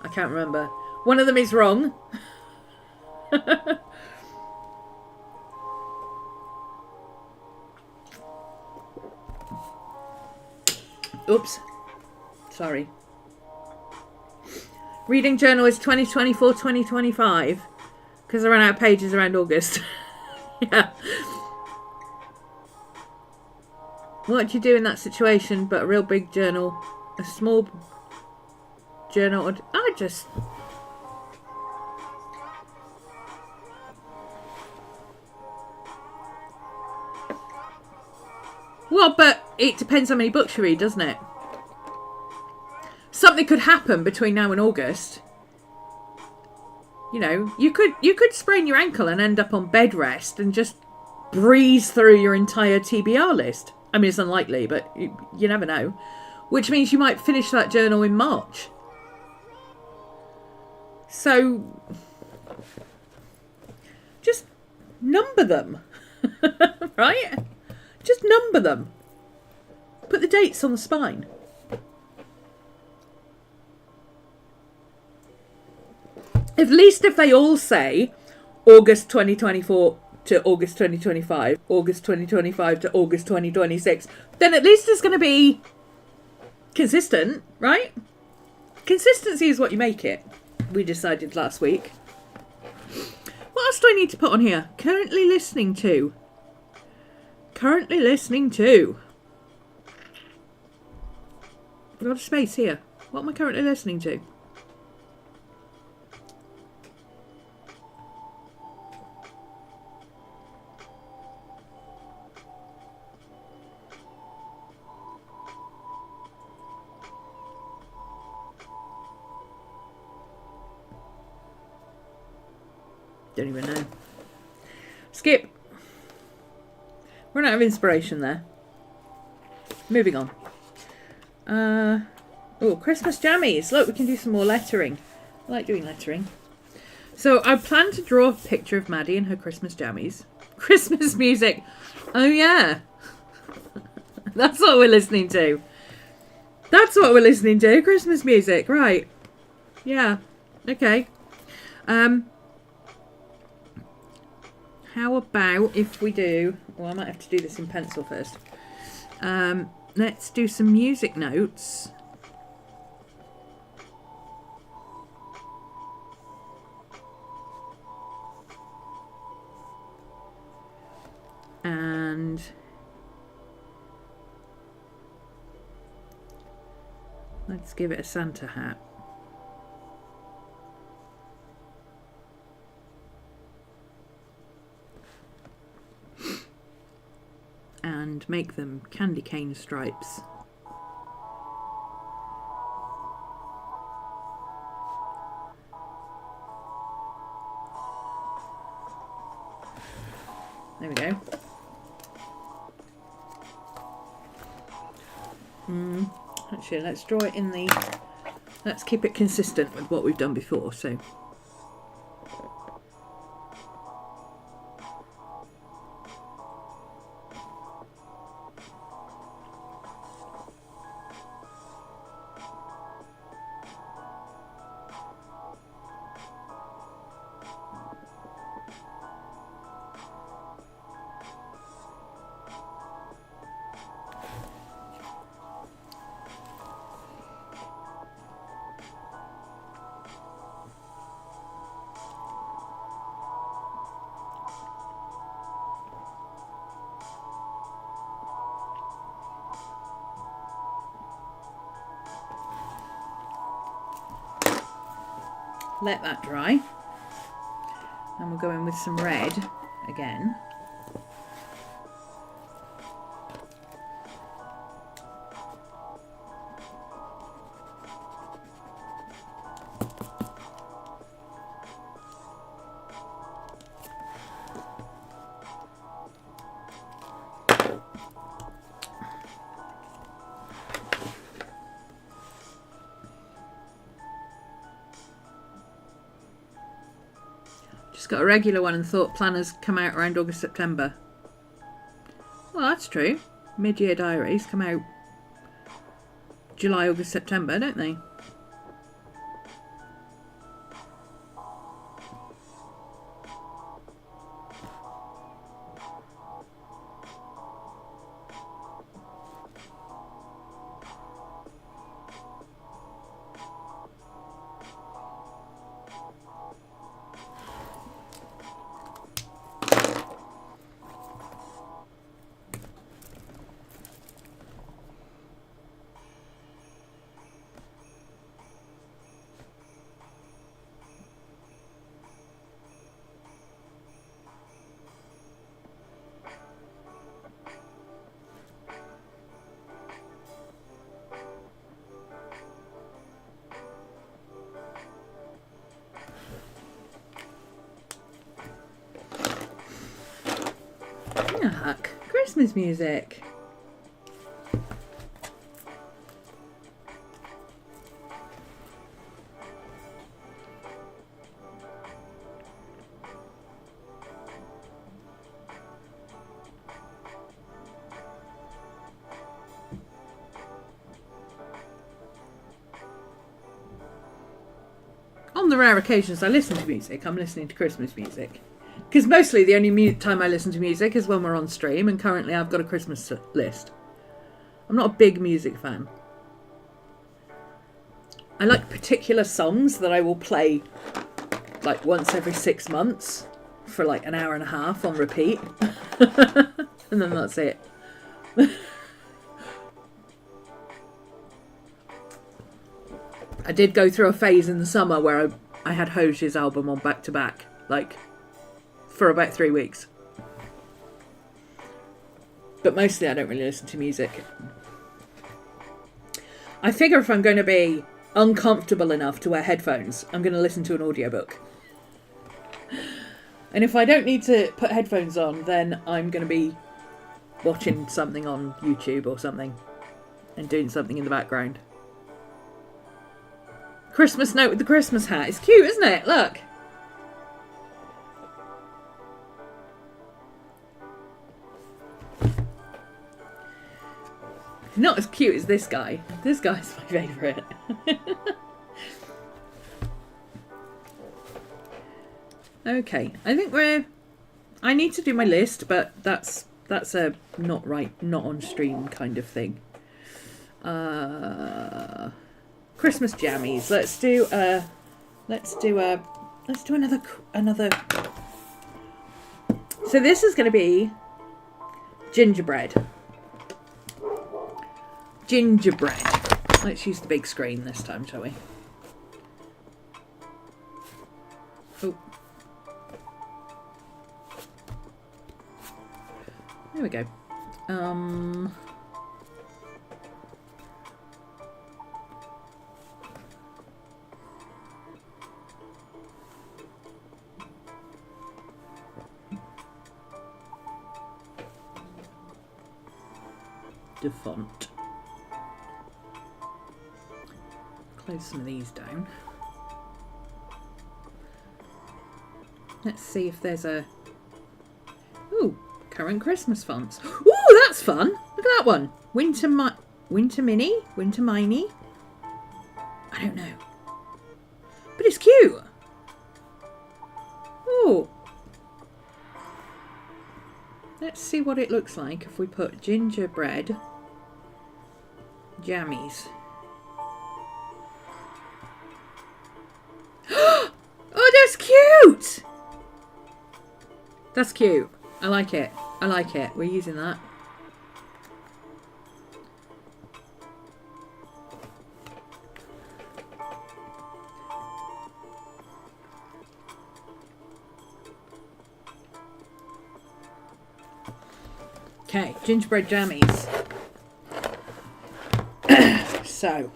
I can't remember. One of them is wrong. Oops. Sorry. Reading journal is 2024-2025. Because I ran out of pages around August. Yeah. What do you do in that situation but a real big journal? A small journal? I just... Well, but it depends how many books you read, doesn't it? Something could happen between now and August. You know, you could sprain your ankle and end up on bed rest and just breeze through your entire TBR list. I mean, it's unlikely, but you never know. Which means you might finish that journal in March. So, just number them. Right? Just number them. Put the dates on the spine. At least if they all say August 2024 to August 2025, August 2025 to August 2026, then at least it's going to be consistent, right? Consistency is what you make it. We decided last week. What else do I need to put on here? Currently listening to. Currently listening to. I've got a space here. What am I currently listening to? Don't even know. Skip. Run out of inspiration there. Moving on. Oh, Christmas jammies. Look, we can do some more lettering. I like doing lettering. So I plan to draw a picture of Maddie and her Christmas jammies. Christmas music. Oh yeah. That's what we're listening to. That's what we're listening to. Christmas music. Right. Yeah. Okay. How about if we do... Well, I might have to do this in pencil first. Let's do some music notes. And... let's give it a Santa hat. And make them candy cane stripes. There we go. Actually, let's draw it in the... Let's keep it consistent with what we've done before, so... Let that dry. And we'll go in with some red again. Got a regular one and thought planners come out around August, September. Well, that's true. Mid-year diaries come out July, August, September, don't they? Yuck. Christmas music. On the rare occasions I listen to music, I'm listening to Christmas music. Because mostly the only time I listen to music is when we're on stream, and currently I've got a Christmas list. I'm not a big music fan. I like particular songs that I will play like once every 6 months for like an hour and a half on repeat. And then that's it. I did go through a phase in the summer where I had Hozier's album on back to back, like for about 3 weeks. But mostly I don't really listen to music. I figure if I'm going to be uncomfortable enough to wear headphones, I'm going to listen to an audiobook. And if I don't need to put headphones on, then I'm going to be watching something on YouTube or something and doing something in the background. Christmas note with the Christmas hat. It's cute, isn't it? Look. Not as cute as this guy. This guy's my favourite. Okay, I think I need to do my list, but that's a not on stream kind of thing. Christmas jammies. Let's do another. So this is going to be gingerbread. Gingerbread. Let's use the big screen this time, shall we? Oh. There we go. The font. Close some of these down. Let's see if there's a... Ooh, current Christmas fonts. Ooh, that's fun. Look at that one. Winter Mini? Winter Miney? I don't know. But it's cute. Ooh. Let's see what it looks like if we put gingerbread jammies. Oh, that's cute! That's cute. I like it. I like it. We're using that. Okay, gingerbread jammies. So,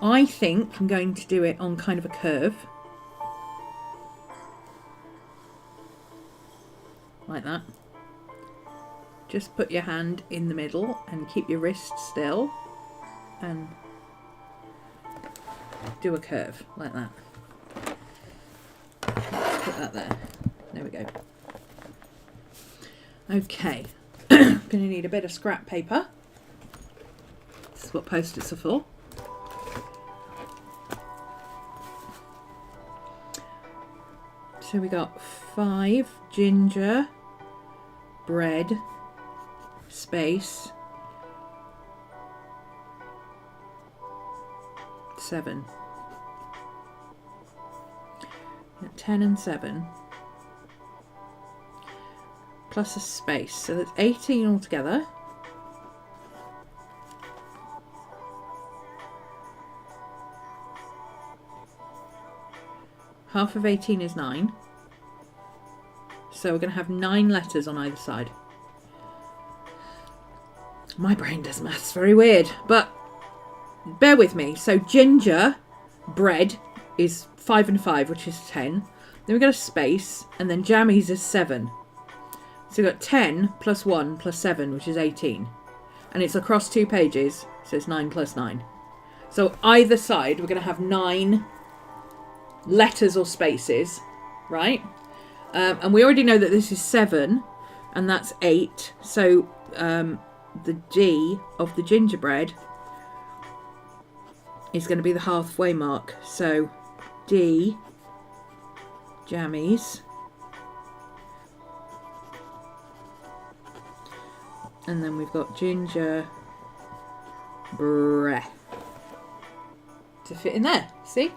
I think I'm going to do it on kind of a curve. Like that. Just put your hand in the middle and keep your wrist still and do a curve like that. Put that there. There we go. Okay. Going to need a bit of scrap paper. This is what Post-its are for. So we got 5 ginger bread space 7. 10 and 7 plus a space, so that's 18 altogether. Half of 18 is 9. So we're going to have 9 letters on either side. My brain does maths very weird, but bear with me. So ginger bread is 5 and 5, which is 10. Then we've got a space, and then jammies is 7. So we've got 10 plus 1 plus 7, which is 18. And it's across 2 pages, so it's 9 plus 9. So either side, we're going to have 9 letters or spaces, right? And we already know that this is 7, and that's 8. So the D of the gingerbread is going to be the halfway mark. So D, jammies, And then we've got ginger bread to fit in there. See?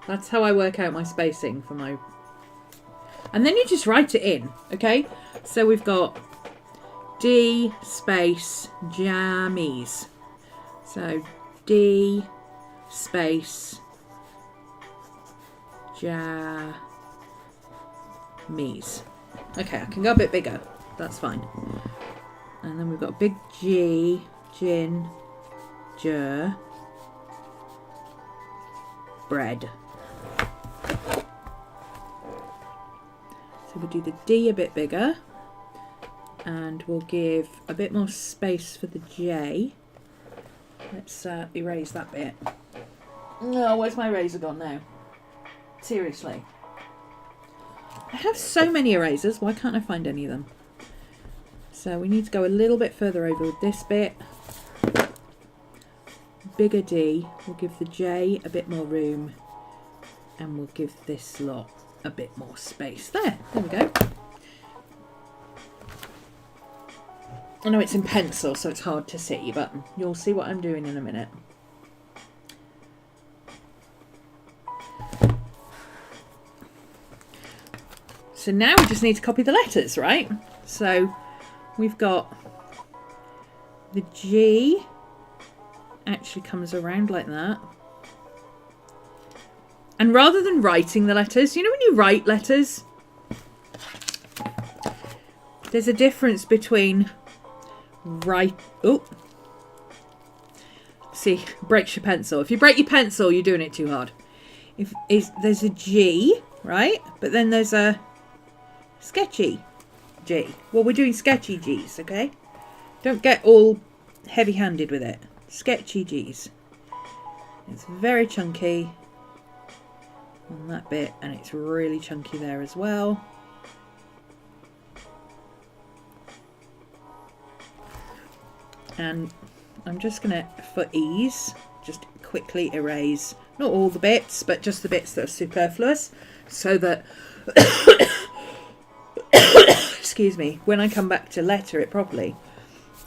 That's how I work out my spacing for my... And then you just write it in, okay? So we've got D space jammies. So D space jammies. Okay, I can go a bit bigger. That's fine. And then we've got big G, gin, ger, bread. So we'll do the D a bit bigger. And we'll give a bit more space for the J. Let's erase that bit. No, where's my eraser gone now? Seriously. I have so many erasers, why can't I find any of them? So we need to go a little bit further over with this bit. Bigger D, we'll give the J a bit more room, and we'll give this lot a bit more space. There we go. I know it's in pencil, so it's hard to see, but you'll see what I'm doing in a minute. So now we just need to copy the letters, right? So we've got the G actually comes around like that. And rather than writing the letters, you know when you write letters, there's a difference between see, breaks your pencil. If you break your pencil, you're doing it too hard. There's a G, right? But then there's a sketchy G. Well, we're doing sketchy G's, okay? Don't get all heavy-handed with it. Sketchy G's. It's very chunky on that bit, and it's really chunky there as well. And I'm just going to, for ease, just quickly erase, not all the bits, but just the bits that are superfluous, so that, excuse me, when I come back to letter it properly,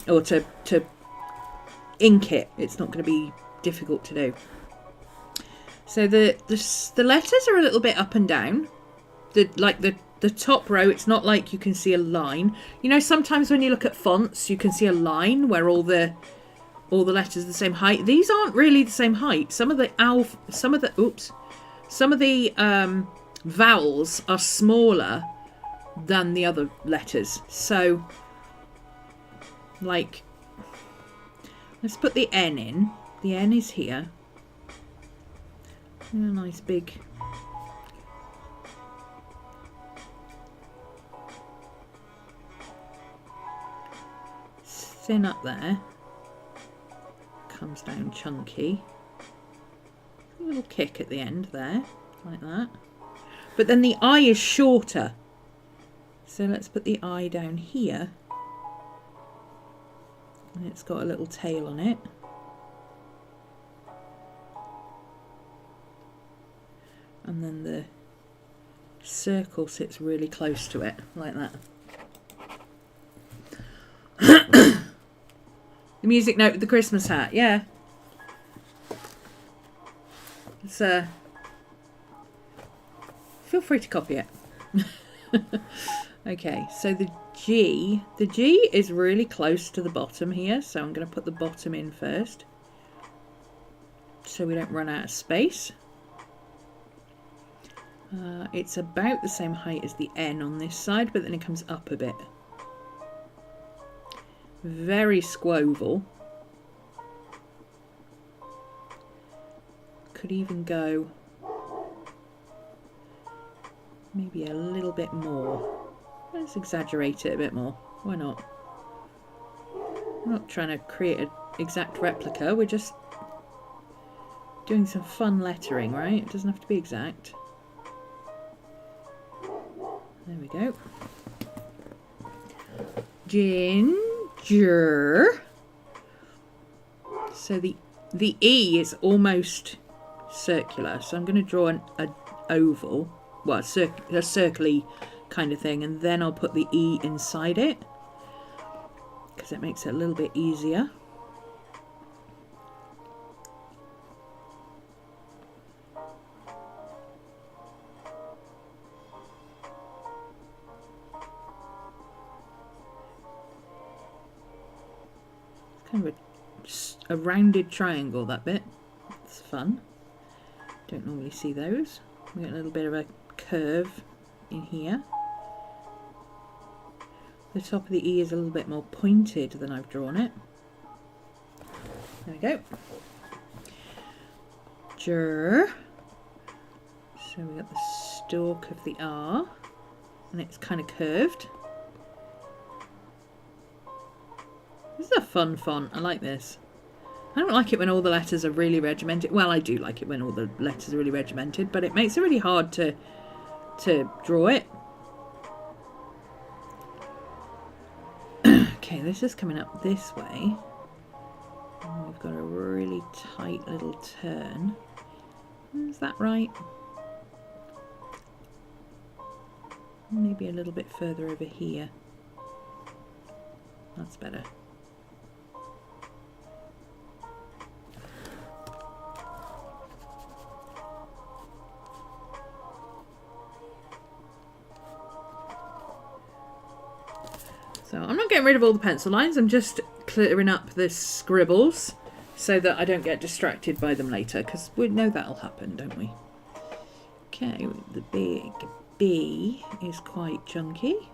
or to ink it, it's not going to be difficult to do. So the letters are a little bit up and down. The top row, it's not like you can see a line. You know, sometimes when you look at fonts, you can see a line where all the letters are the same height. These aren't really the same height. Some of the vowels are smaller than the other letters. So, like, let's put the N in. The N is here. A nice big thin up there, comes down chunky, a little kick at the end there, like that. But then the I is shorter, so let's put the I down here, and it's got a little tail on it. And then the circle sits really close to it, like that. The music note with the Christmas hat, yeah. It's feel free to copy it. Okay, so the G is really close to the bottom here, so I'm going to put the bottom in first, so we don't run out of space. It's about the same height as the N on this side, but then it comes up a bit. Very squoval. Could even go maybe a little bit more. Let's exaggerate it a bit more. Why not? We're not trying to create an exact replica. We're just doing some fun lettering, right? It doesn't have to be exact. There we go. Ginger. So the E is almost circular, so I'm going to draw an oval, well, a circly kind of thing, and then I'll put the E inside it. because it makes it a little bit easier. It's kind of a rounded triangle, that bit. It's fun. Don't normally see those. We get a little bit of a curve in here. The top of the E is a little bit more pointed than I've drawn it. There we go. Jur. So we got the stalk of the R, and it's kind of curved. This is a fun font. I like this. I don't like it when all the letters are really regimented. Well, I do like it when all the letters are really regimented, but it makes it really hard to draw it. Okay, this is coming up this way. And we've got a really tight little turn. Is that right? Maybe a little bit further over here. That's better. So I'm not getting rid of all the pencil lines, I'm just clearing up the scribbles so that I don't get distracted by them later, because we know that'll happen, don't we? Okay, the big B is quite chunky.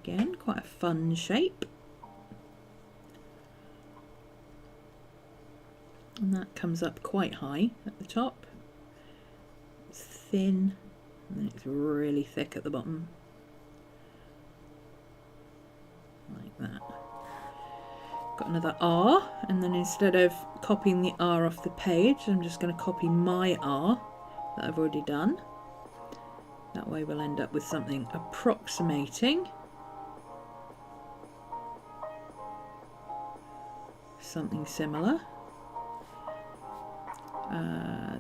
Again, quite a fun shape. And that comes up quite high at the top. It's thin. And then it's really thick at the bottom. Like that. Got another R, and then instead of copying the R off the page, I'm just going to copy my R that I've already done. That way we'll end up with something approximating something similar.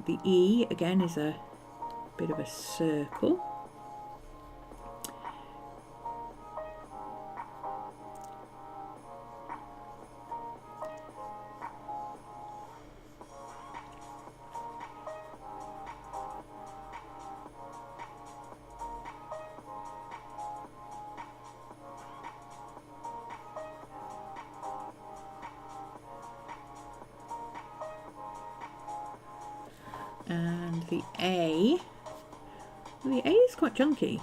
The E again is a bit of a circle. And the A. The A is quite chunky.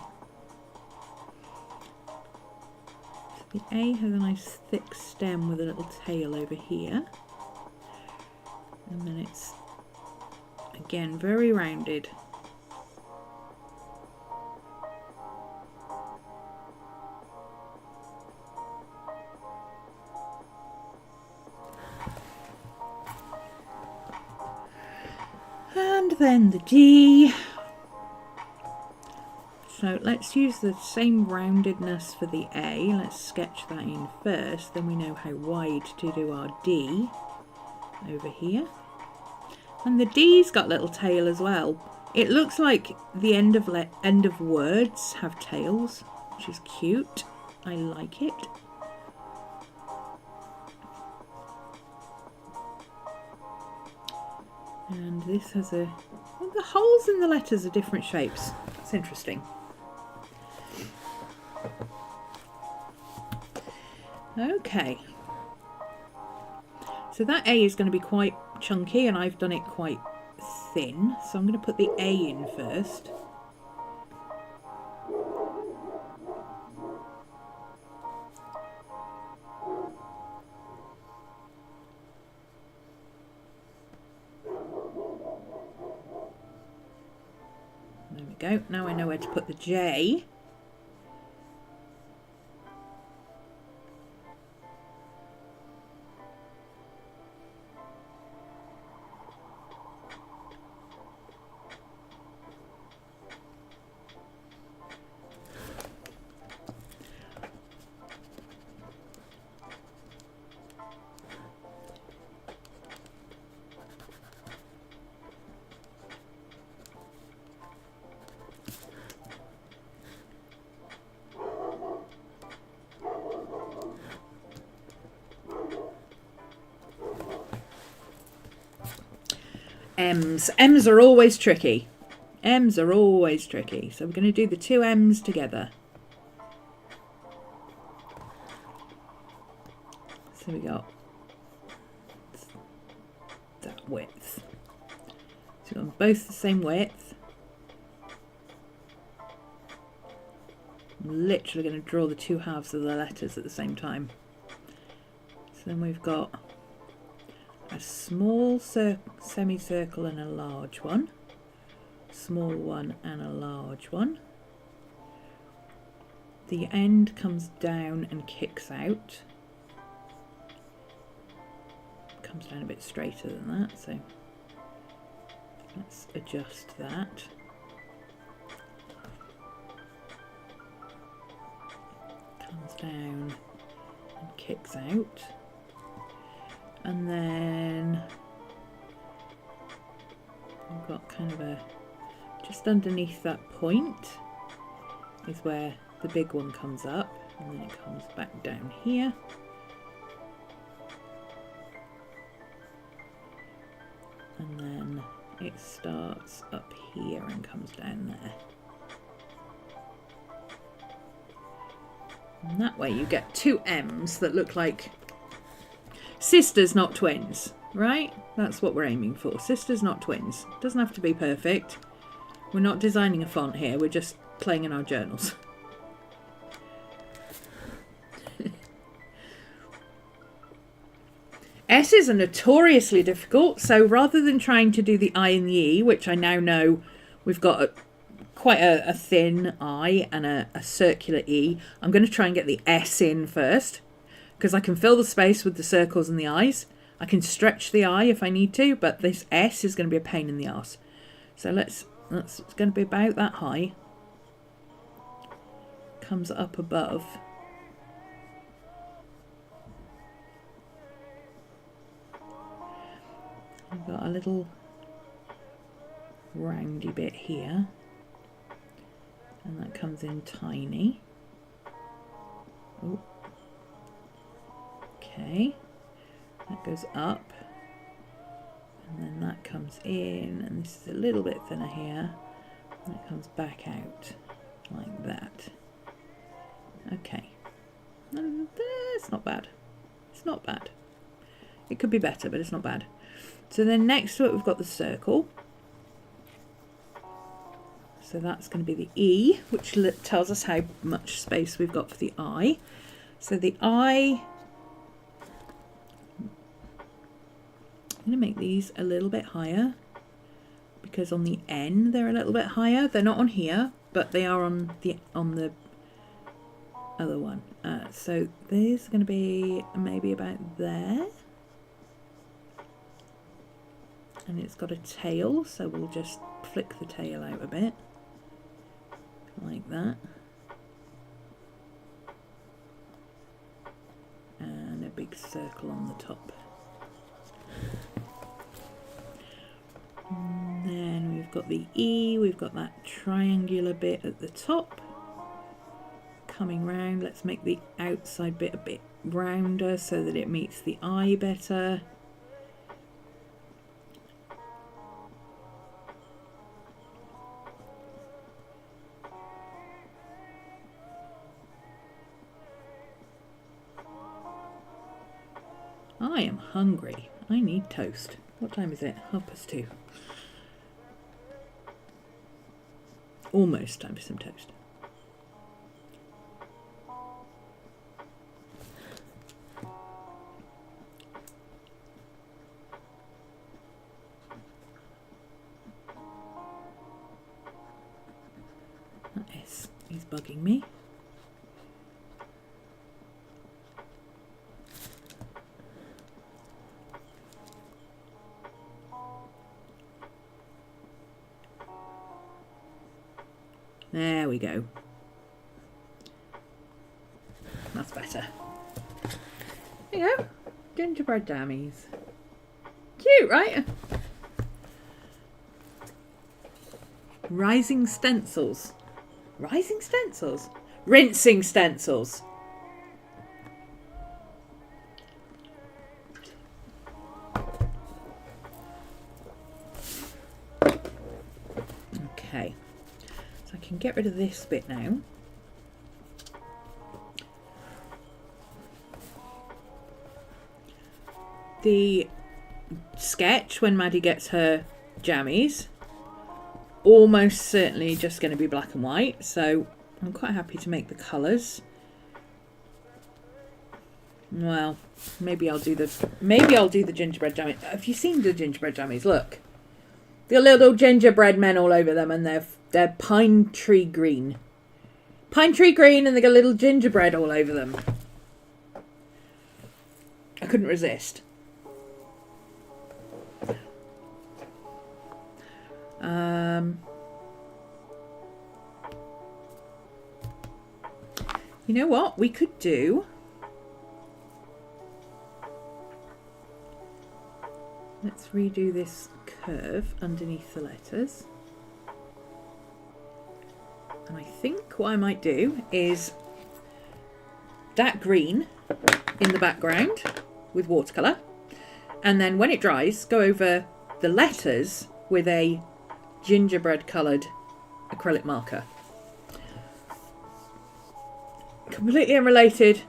So the A has a nice thick stem with a little tail over here. And then it's, again, very rounded. And then the G. So let's use the same roundedness for the A. Let's sketch that in first, then we know how wide to do our D over here. And the D's got a little tail as well. It looks like the end of words have tails, which is cute. I like it. And this has a... well, the holes in the letters are different shapes. That's interesting. Okay. So that A is going to be quite chunky, and I've done it quite thin. So I'm going to put the A in first. There we go. Now I know where to put the J. M's. M's are always tricky. M's are always tricky. So we're going to do the two M's together. So we got that width. So we've got both the same width. I'm literally going to draw the two halves of the letters at the same time. So then we've got a small semicircle and a large one. Small one and a large one. The end comes down and kicks out. Comes down a bit straighter than that, so let's adjust that. Comes down and kicks out. And then we've got kind of a, just underneath that point is where the big one comes up, and then it comes back down here. And then it starts up here and comes down there. And that way you get two M's that look like sisters, not twins, right? That's what we're aiming for. Sisters, not twins. Doesn't have to be perfect. We're not designing a font here. We're just playing in our journals. S's are notoriously difficult, so rather than trying to do the I and the E, which I now know we've got quite a thin I and a circular E, I'm going to try and get the S in first, because I can fill the space with the circles and the I's. I can stretch the I if I need to, but this S is going to be a pain in the arse. So it's going to be about that high. Comes up above. I've got a little roundy bit here, and that comes in tiny. Oh. Okay, that goes up, and then that comes in, and this is a little bit thinner here, and it comes back out like that. Okay, and it's not bad. It's not bad. It could be better, but it's not bad. So then next to it we've got the circle. So that's going to be the E, which tells us how much space we've got for the I. So the I, I'm going to make these a little bit higher, because on the N they're a little bit higher. They're not on here, but they are on the other one. So these are going to be maybe about there. And it's got a tail, so we'll just flick the tail out a bit, like that. And a big circle on the top. And then we've got the E, we've got that triangular bit at the top. Coming round, let's make the outside bit a bit rounder so that it meets the I better. I am hungry. I need toast. What time is it? 2:30. Almost time for some toast. He's bugging me. There we go. That's better. There you go. Gingerbread dummies. Cute, right? Rising stencils. Rising stencils? Rinsing stencils. rid of this bit now. The sketch when Maddie gets her jammies, almost certainly just going to be black and white, so I'm quite happy to make the colours. Well, maybe I'll do the gingerbread jammies. Have you seen the gingerbread jammies? Look, the little gingerbread men all over them, and they're pine tree green, and they got little gingerbread all over them. I couldn't resist. You know what we could do? Let's redo this curve underneath the letters. And I think what I might do is that green in the background with watercolour, and then when it dries, go over the letters with a gingerbread coloured acrylic marker. Completely unrelated.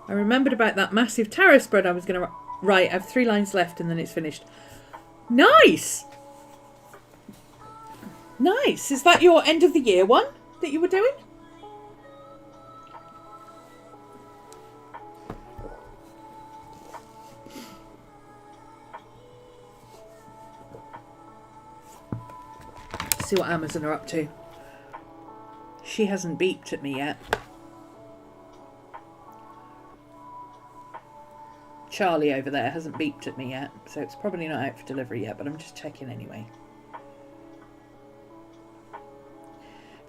I remembered about that massive tarot spread I was going to write. I have 3 lines left and then it's finished. Nice! Nice! Is that your end of the year one that you were doing? Let's see what Amazon are up to. She hasn't beeped at me yet. Charlie over there hasn't beeped at me yet, so it's probably not out for delivery yet, but I'm just checking anyway.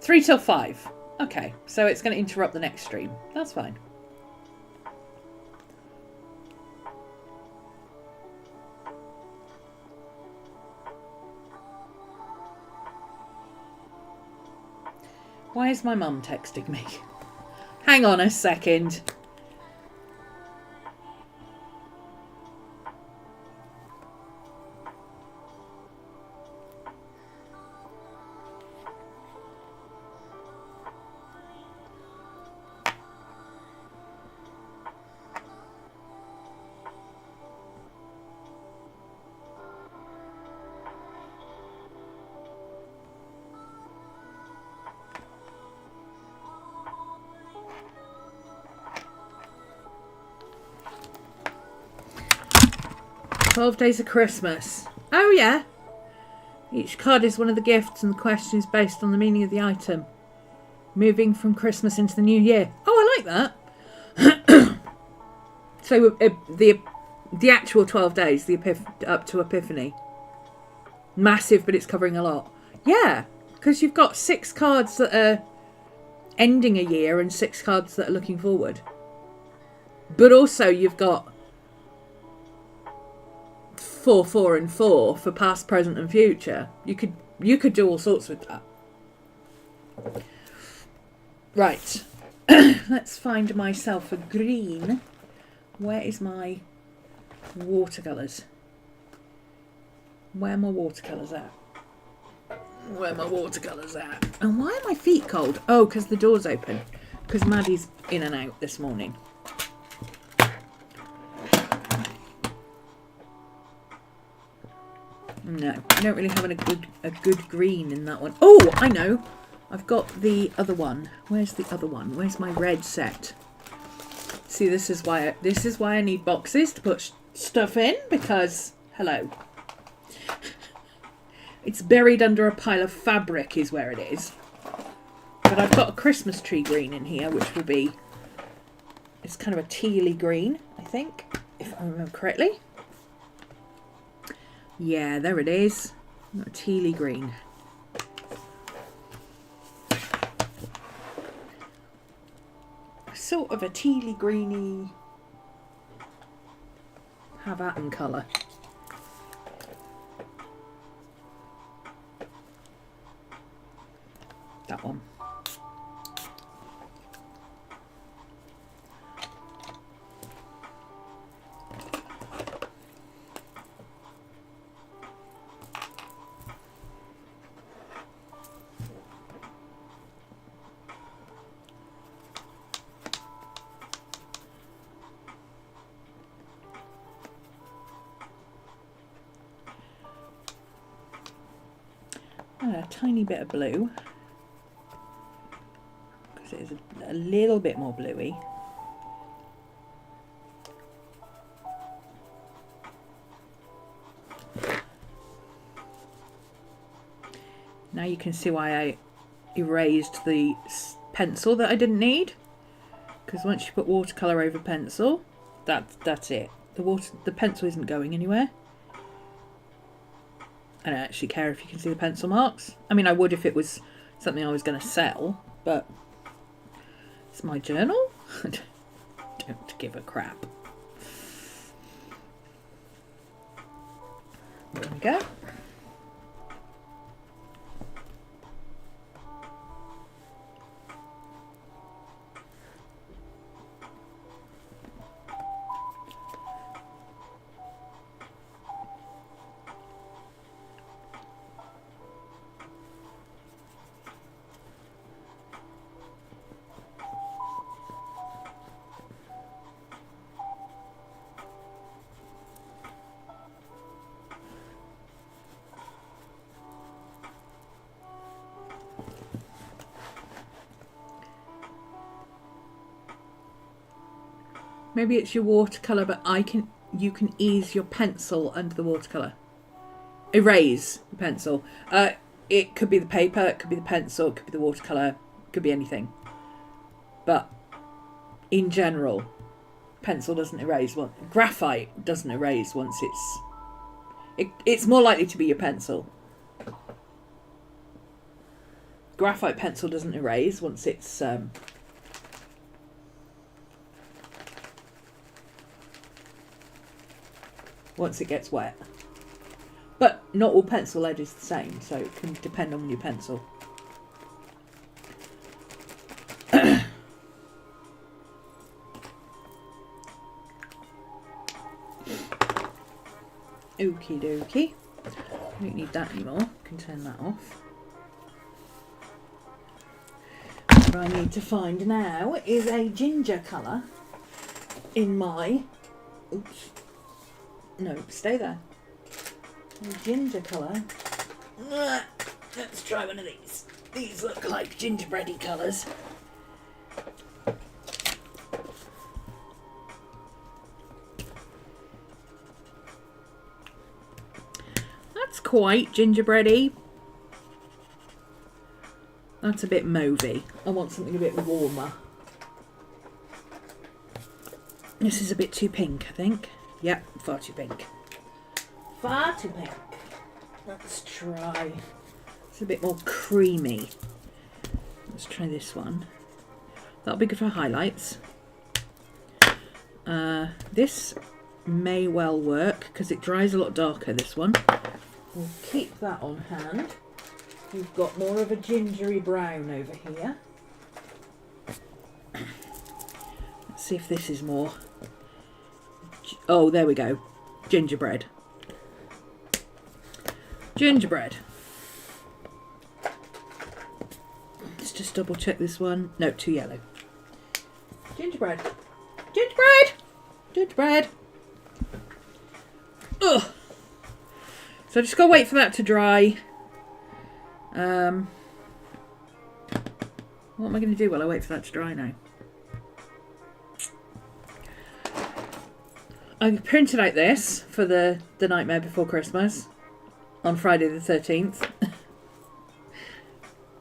3 till 5. Okay, so it's going to interrupt the next stream. That's fine. Why is my mum texting me? Hang on a second. "12 Days of Christmas." Oh yeah. Each card is one of the gifts and the question is based on the meaning of the item. Moving from Christmas into the new year. Oh, I like that. So the actual 12 days, up to Epiphany. Massive, but it's covering a lot. Yeah, because you've got 6 cards that are ending a year and 6 cards that are looking forward. But also you've got 4, 4 and 4 for past, present and future. You could do all sorts with that. Right. Let's find myself a green. Where is my watercolours? Where are my watercolours at? Where are my watercolours at? And why are my feet cold? Oh, because the door's open. Because Maddie's in and out this morning. No, I don't really have a good green in that one. Oh, I know. I've got the other one. Where's the other one? Where's my red set? See, this is why I need boxes to put stuff in, because hello. It's buried under a pile of fabric is where it is. But I've got a Christmas tree green in here, which will be, it's kind of a tealy green, I think, if I remember correctly. Yeah, there it is. A tealy green. Sort of a tealy greeny Havaton colour. That one. a tiny bit of blue, because it is a little bit more bluey. Now you can see why I erased the pencil that I didn't need, because once you put watercolour over pencil, that's it. The pencil isn't going anywhere. I don't actually care if you can see the pencil marks. I mean, I would if it was something I was going to sell, but it's my journal. I don't give a crap. There we go. Maybe it's your watercolour, but you can ease your pencil under the watercolour. Erase the pencil. It could be the paper, it could be the pencil, it could be the watercolour, it could be anything. But in general, pencil doesn't erase. Well, graphite doesn't erase once it's more likely to be your pencil. Graphite pencil doesn't erase once it's once it gets wet. But not all pencil lead is the same, so it can depend on your pencil. Okie dokie. I don't need that anymore. Can turn that off. What I need to find now is a ginger colour in my... Oops. No, stay there. A ginger colour. Let's try one of these. These look like gingerbready colours. That's quite gingerbready. That's a bit mauvey. I want something a bit warmer. This is a bit too pink, I think. Yep, far too pink. Far too pink. Let's try. It's a bit more creamy. Let's try this one. That'll be good for highlights. This may well work because it dries a lot darker, this one. We'll keep that on hand. We've got more of a gingery brown over here. Let's see if this is more... Oh, there we go. Gingerbread. Gingerbread. Let's just double check this one. No, too yellow. Gingerbread. Gingerbread! Gingerbread! Ugh! So I just gotta wait for that to dry. What am I going to do while I wait for that to dry now? I printed out this for the Nightmare Before Christmas on Friday the 13th.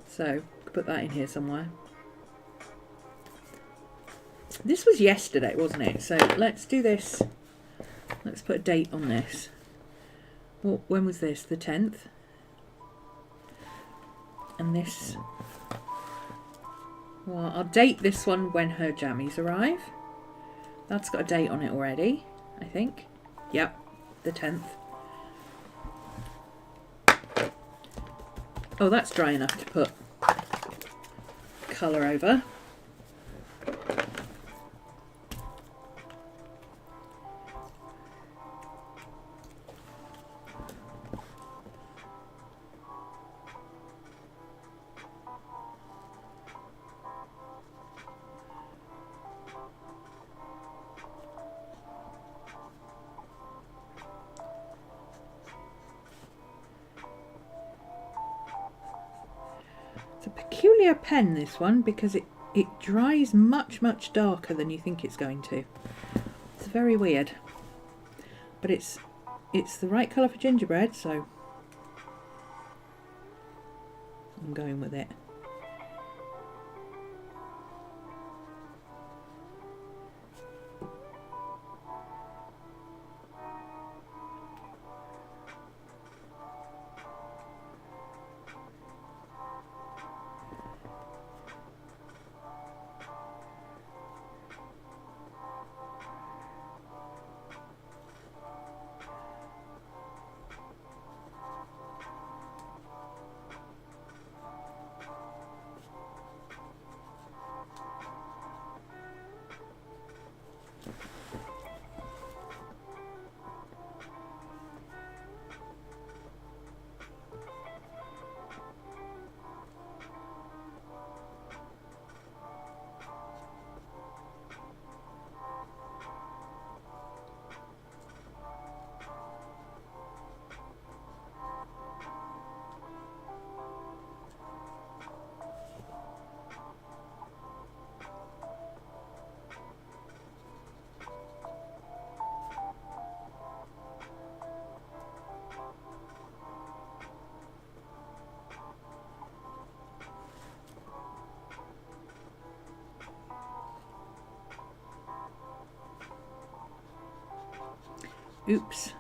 So, put that in here somewhere. This was yesterday, wasn't it? So, let's do this. Let's put a date on this. Well, when was this? The 10th? And this... Well, I'll date this one when her jammies arrive. That's got a date on it already, I think. Yep, the 10th. Oh, that's dry enough to put colour over. peculiar pen, this one, because it dries much darker than you think it's going to. It's very weird, but it's the right colour for gingerbread, so I'm going with it. Oops,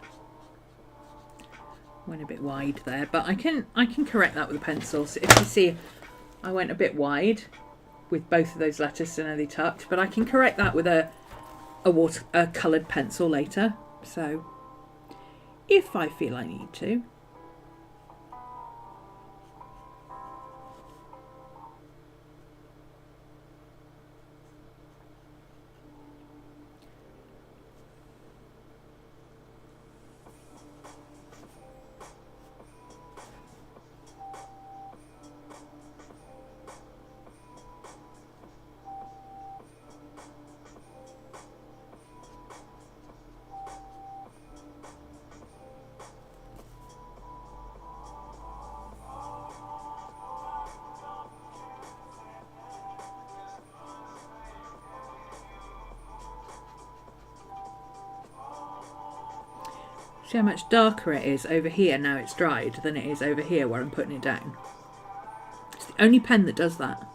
went a bit wide there, but I can correct that with a pencil. So if you see I went a bit wide with both of those letters to nearly touch, but I can correct that with a coloured pencil later, so if I feel I need to. See how much darker it is over here now it's dried than it is over here where I'm putting it down. It's the only pen that does that.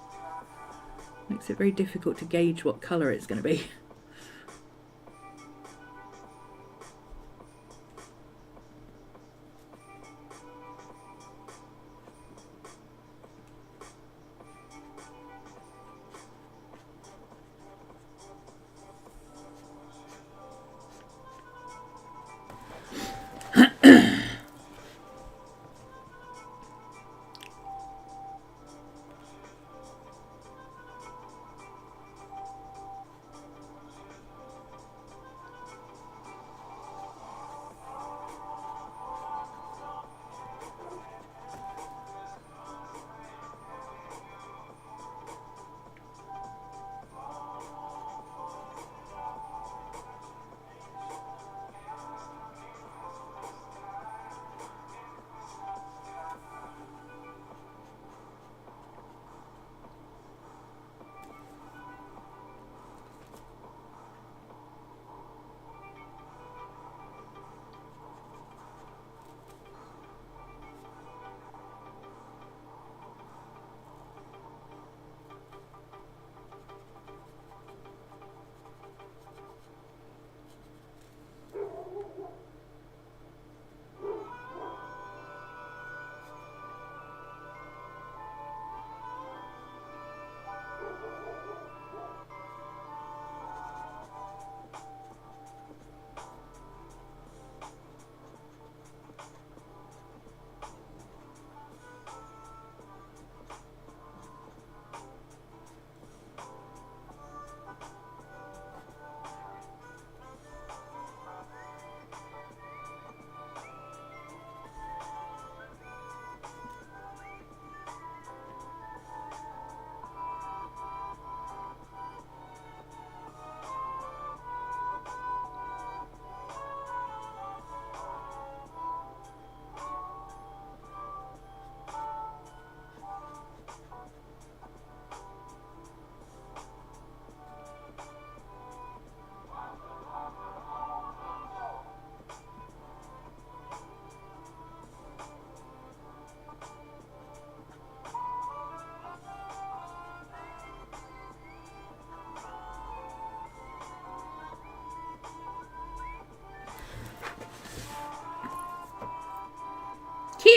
Makes it very difficult to gauge what colour it's going to be.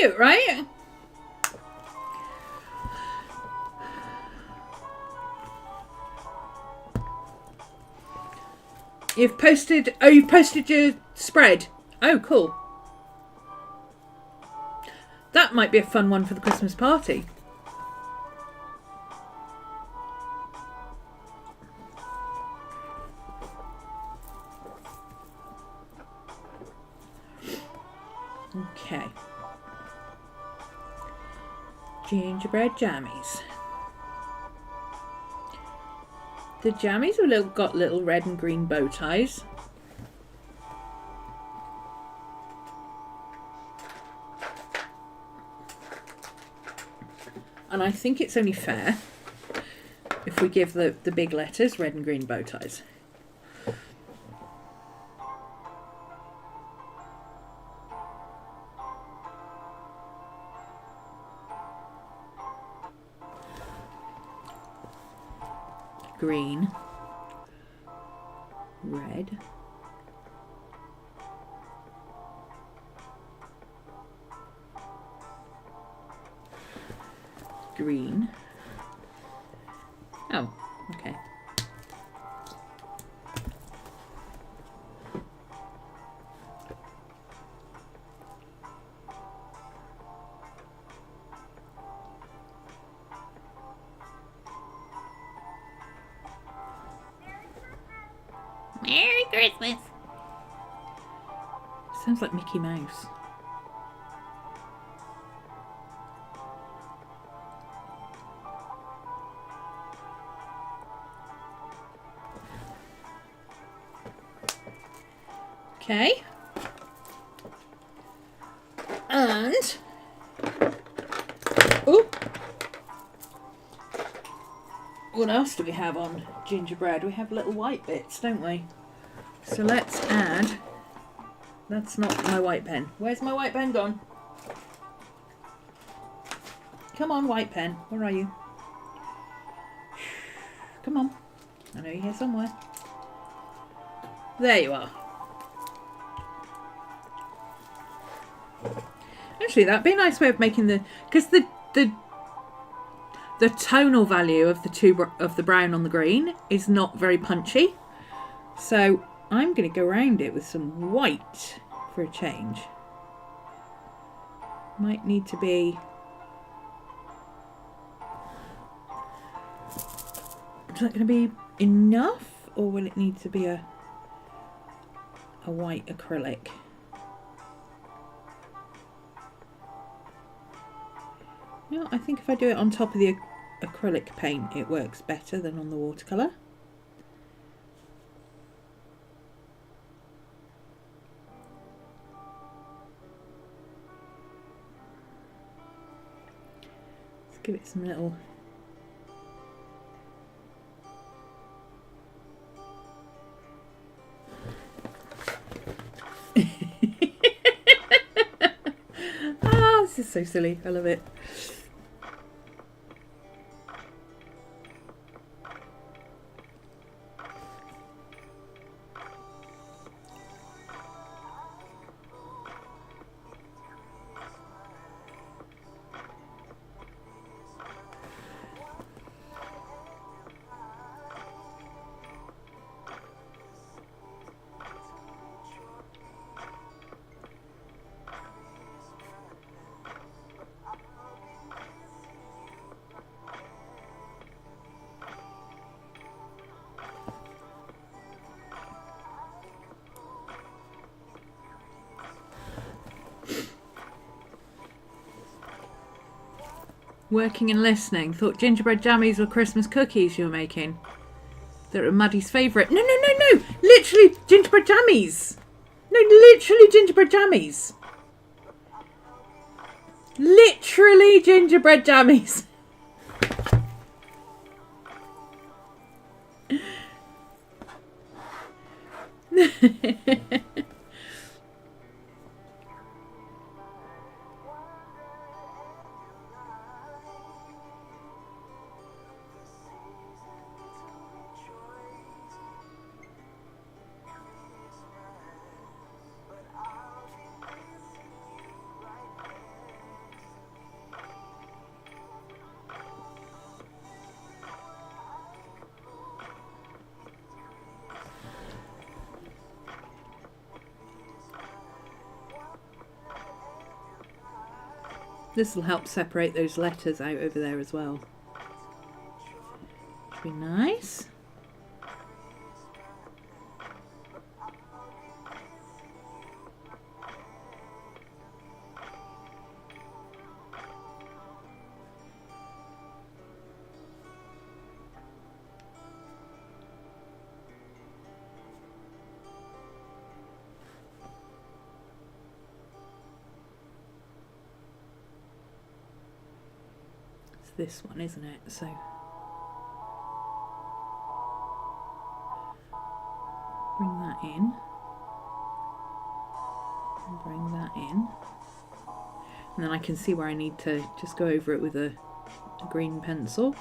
cute, right? You've posted your spread. Oh, cool. That might be a fun one for the Christmas party. Okay. Gingerbread jammies. The jammies have got little red and green bow ties. And I think it's only fair if we give the big letters red and green bow ties. Green, red, green. Oh, okay. Merry Christmas. Sounds like Mickey Mouse. Okay. And oh, what else do we have on gingerbread? We have little white bits, don't we? So let's add. That's not my white pen. Where's my white pen gone? Come on, white pen. Where are you? Come on. I know you're here somewhere. There you are. Actually, that'd be a nice way of making the, because the tonal value of the brown on the green is not very punchy. So I'm going to go around it with some white for a change. Might need to be. Is that going to be enough, or will it need to be a white acrylic? No, I think if I do it on top of the acrylic paint, it works better than on the watercolour. Let's give it some little. Ah, this is so silly. I love it. Working and listening. Thought gingerbread jammies were Christmas cookies you were making. That are Maddie's favourite. No. Literally gingerbread jammies. No, literally gingerbread jammies. Literally gingerbread jammies. This will help separate those letters out over there as well. Be nice. It's this one, isn't it? So bring that in, and bring that in, and then I can see where I need to just go over it with a green pencil.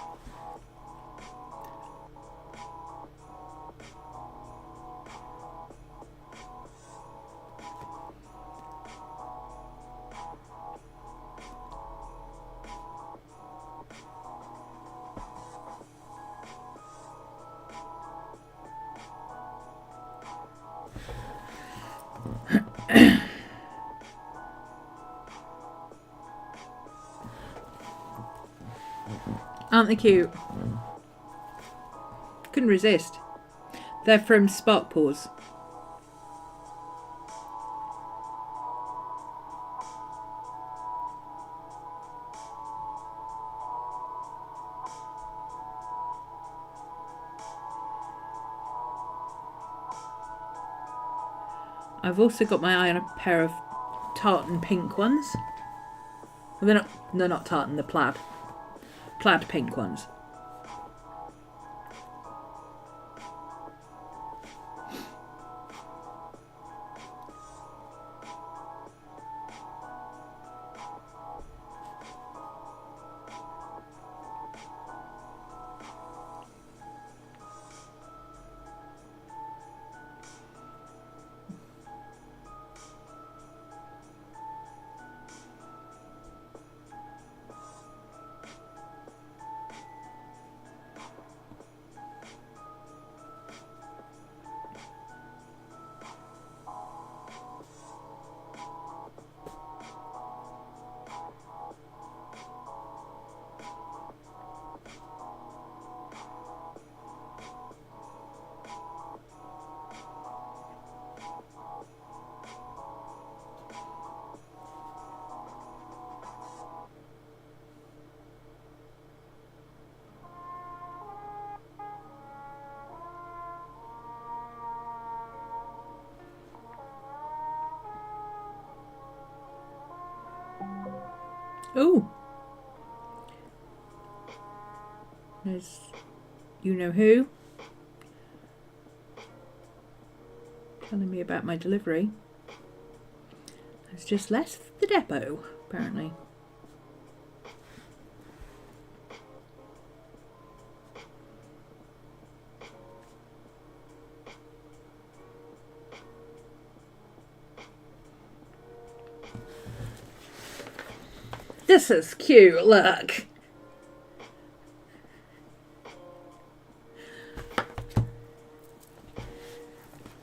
Aren't they cute? Couldn't resist. They're from Spark Paws. I've also got my eye on a pair of tartan pink ones. Well, they're not tartan, they're plaid. Plaid pink ones. Oh, there's you know who telling me about my delivery. Has just left the depot, apparently. This is cute, look.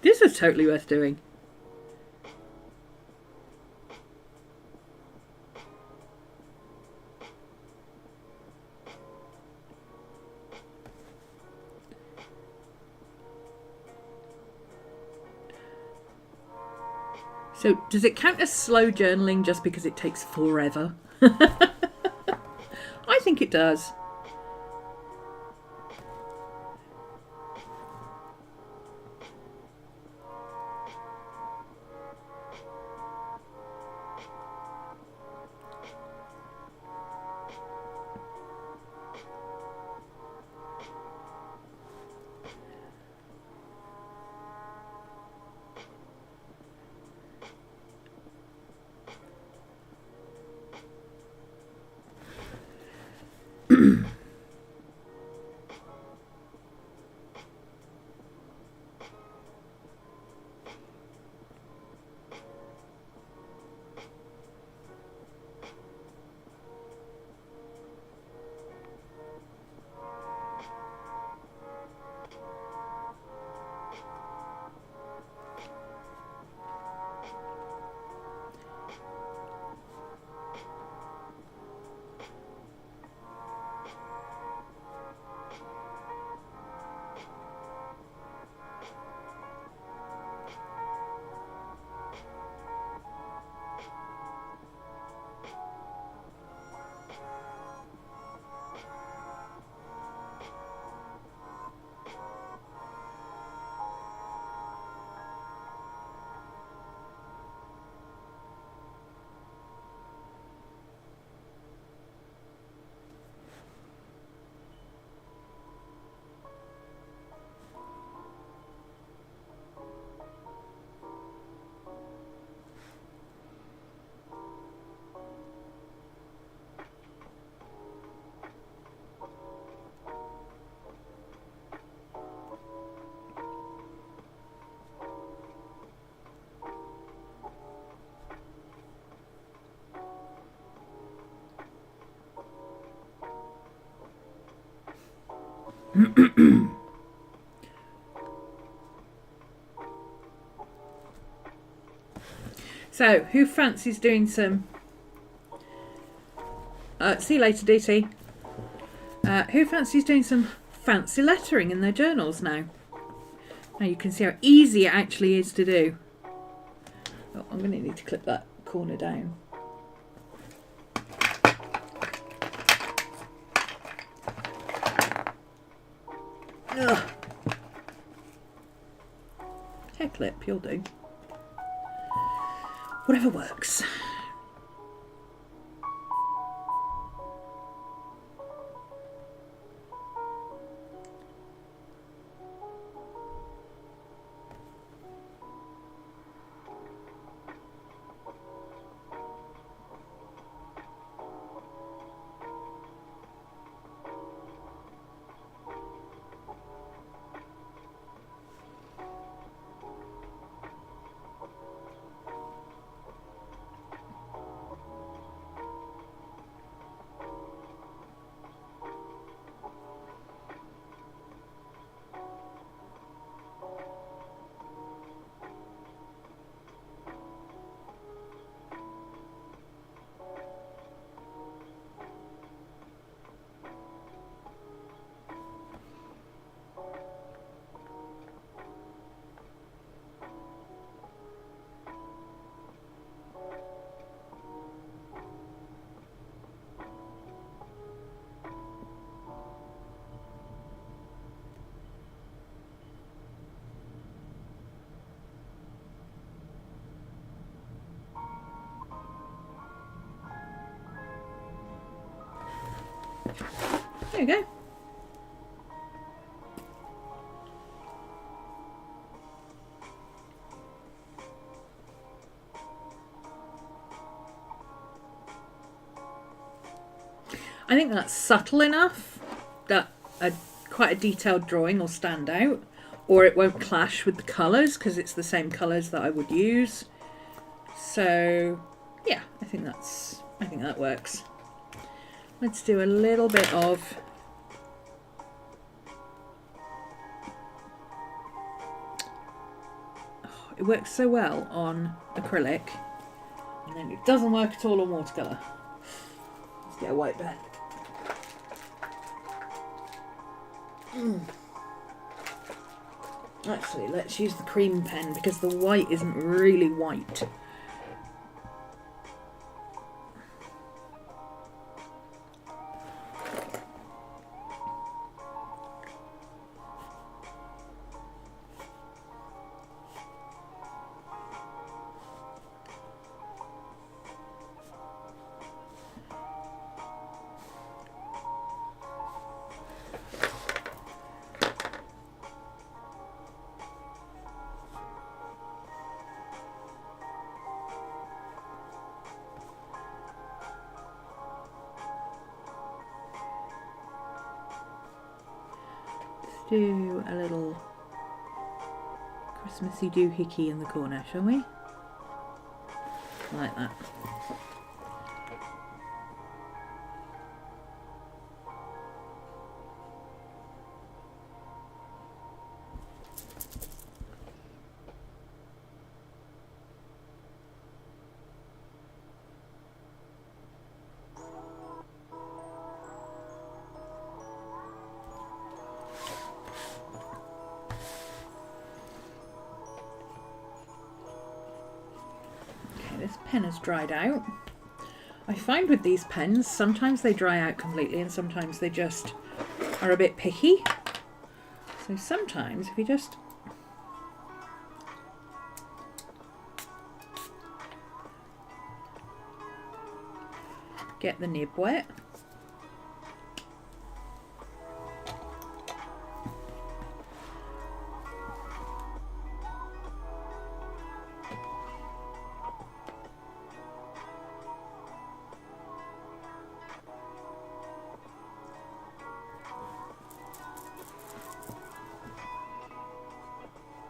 This is totally worth doing. So, does it count as slow journaling just because it takes forever? I think it does. So, who fancies doing some... see you later, DT. Who fancies doing some fancy lettering in their journals now? Now you can see how easy it actually is to do. Oh, I'm going to need to clip that corner down. Ugh. Hair clip, you'll do. Whatever works. There you go. I think that's subtle enough that quite a detailed drawing will stand out, or it won't clash with the colours because it's the same colours that I would use. So yeah, I think that works. Let's do a little bit of it works so well on acrylic, and then it doesn't work at all on watercolour. Let's get a white pen. Actually, let's use the cream pen because the white isn't really white. Do a little Christmassy doohickey in the corner, shall we? Like that. This pen has dried out. I find with these pens, sometimes they dry out completely and sometimes they just are a bit picky. So sometimes if you just get the nib wet,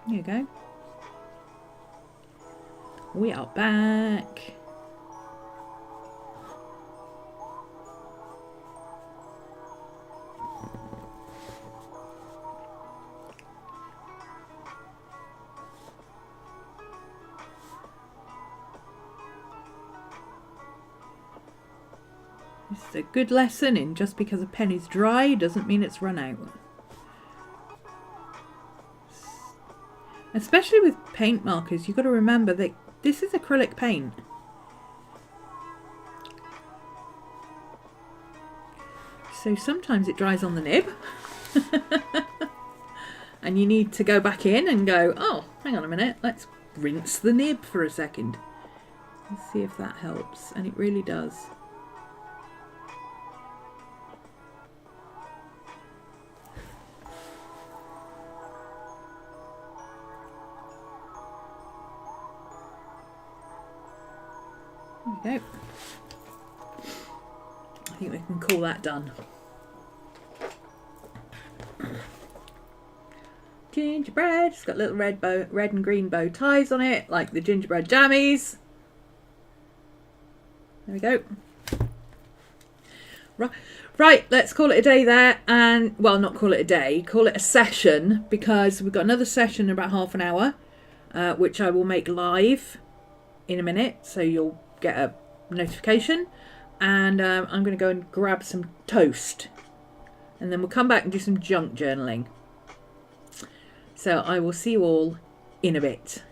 there you go. We are back. This is a good lesson in just because a pen is dry doesn't mean it's run out. Especially with paint markers, you've got to remember that this is acrylic paint. So sometimes it dries on the nib. And you need to go back in and go, oh, hang on a minute, let's rinse the nib for a second. Let's see if that helps. And it really does. There we go. I think we can call that done. Gingerbread. It's got little red and green bow ties on it, like the gingerbread jammies. There we go. Right, let's call it a day there. And, well, not call it a day, call it a session, because we've got another session in about half an hour, which I will make live in a minute, so you'll get a notification. And I'm going to go and grab some toast, and then we'll come back and do some junk journaling. So I will see you all in a bit.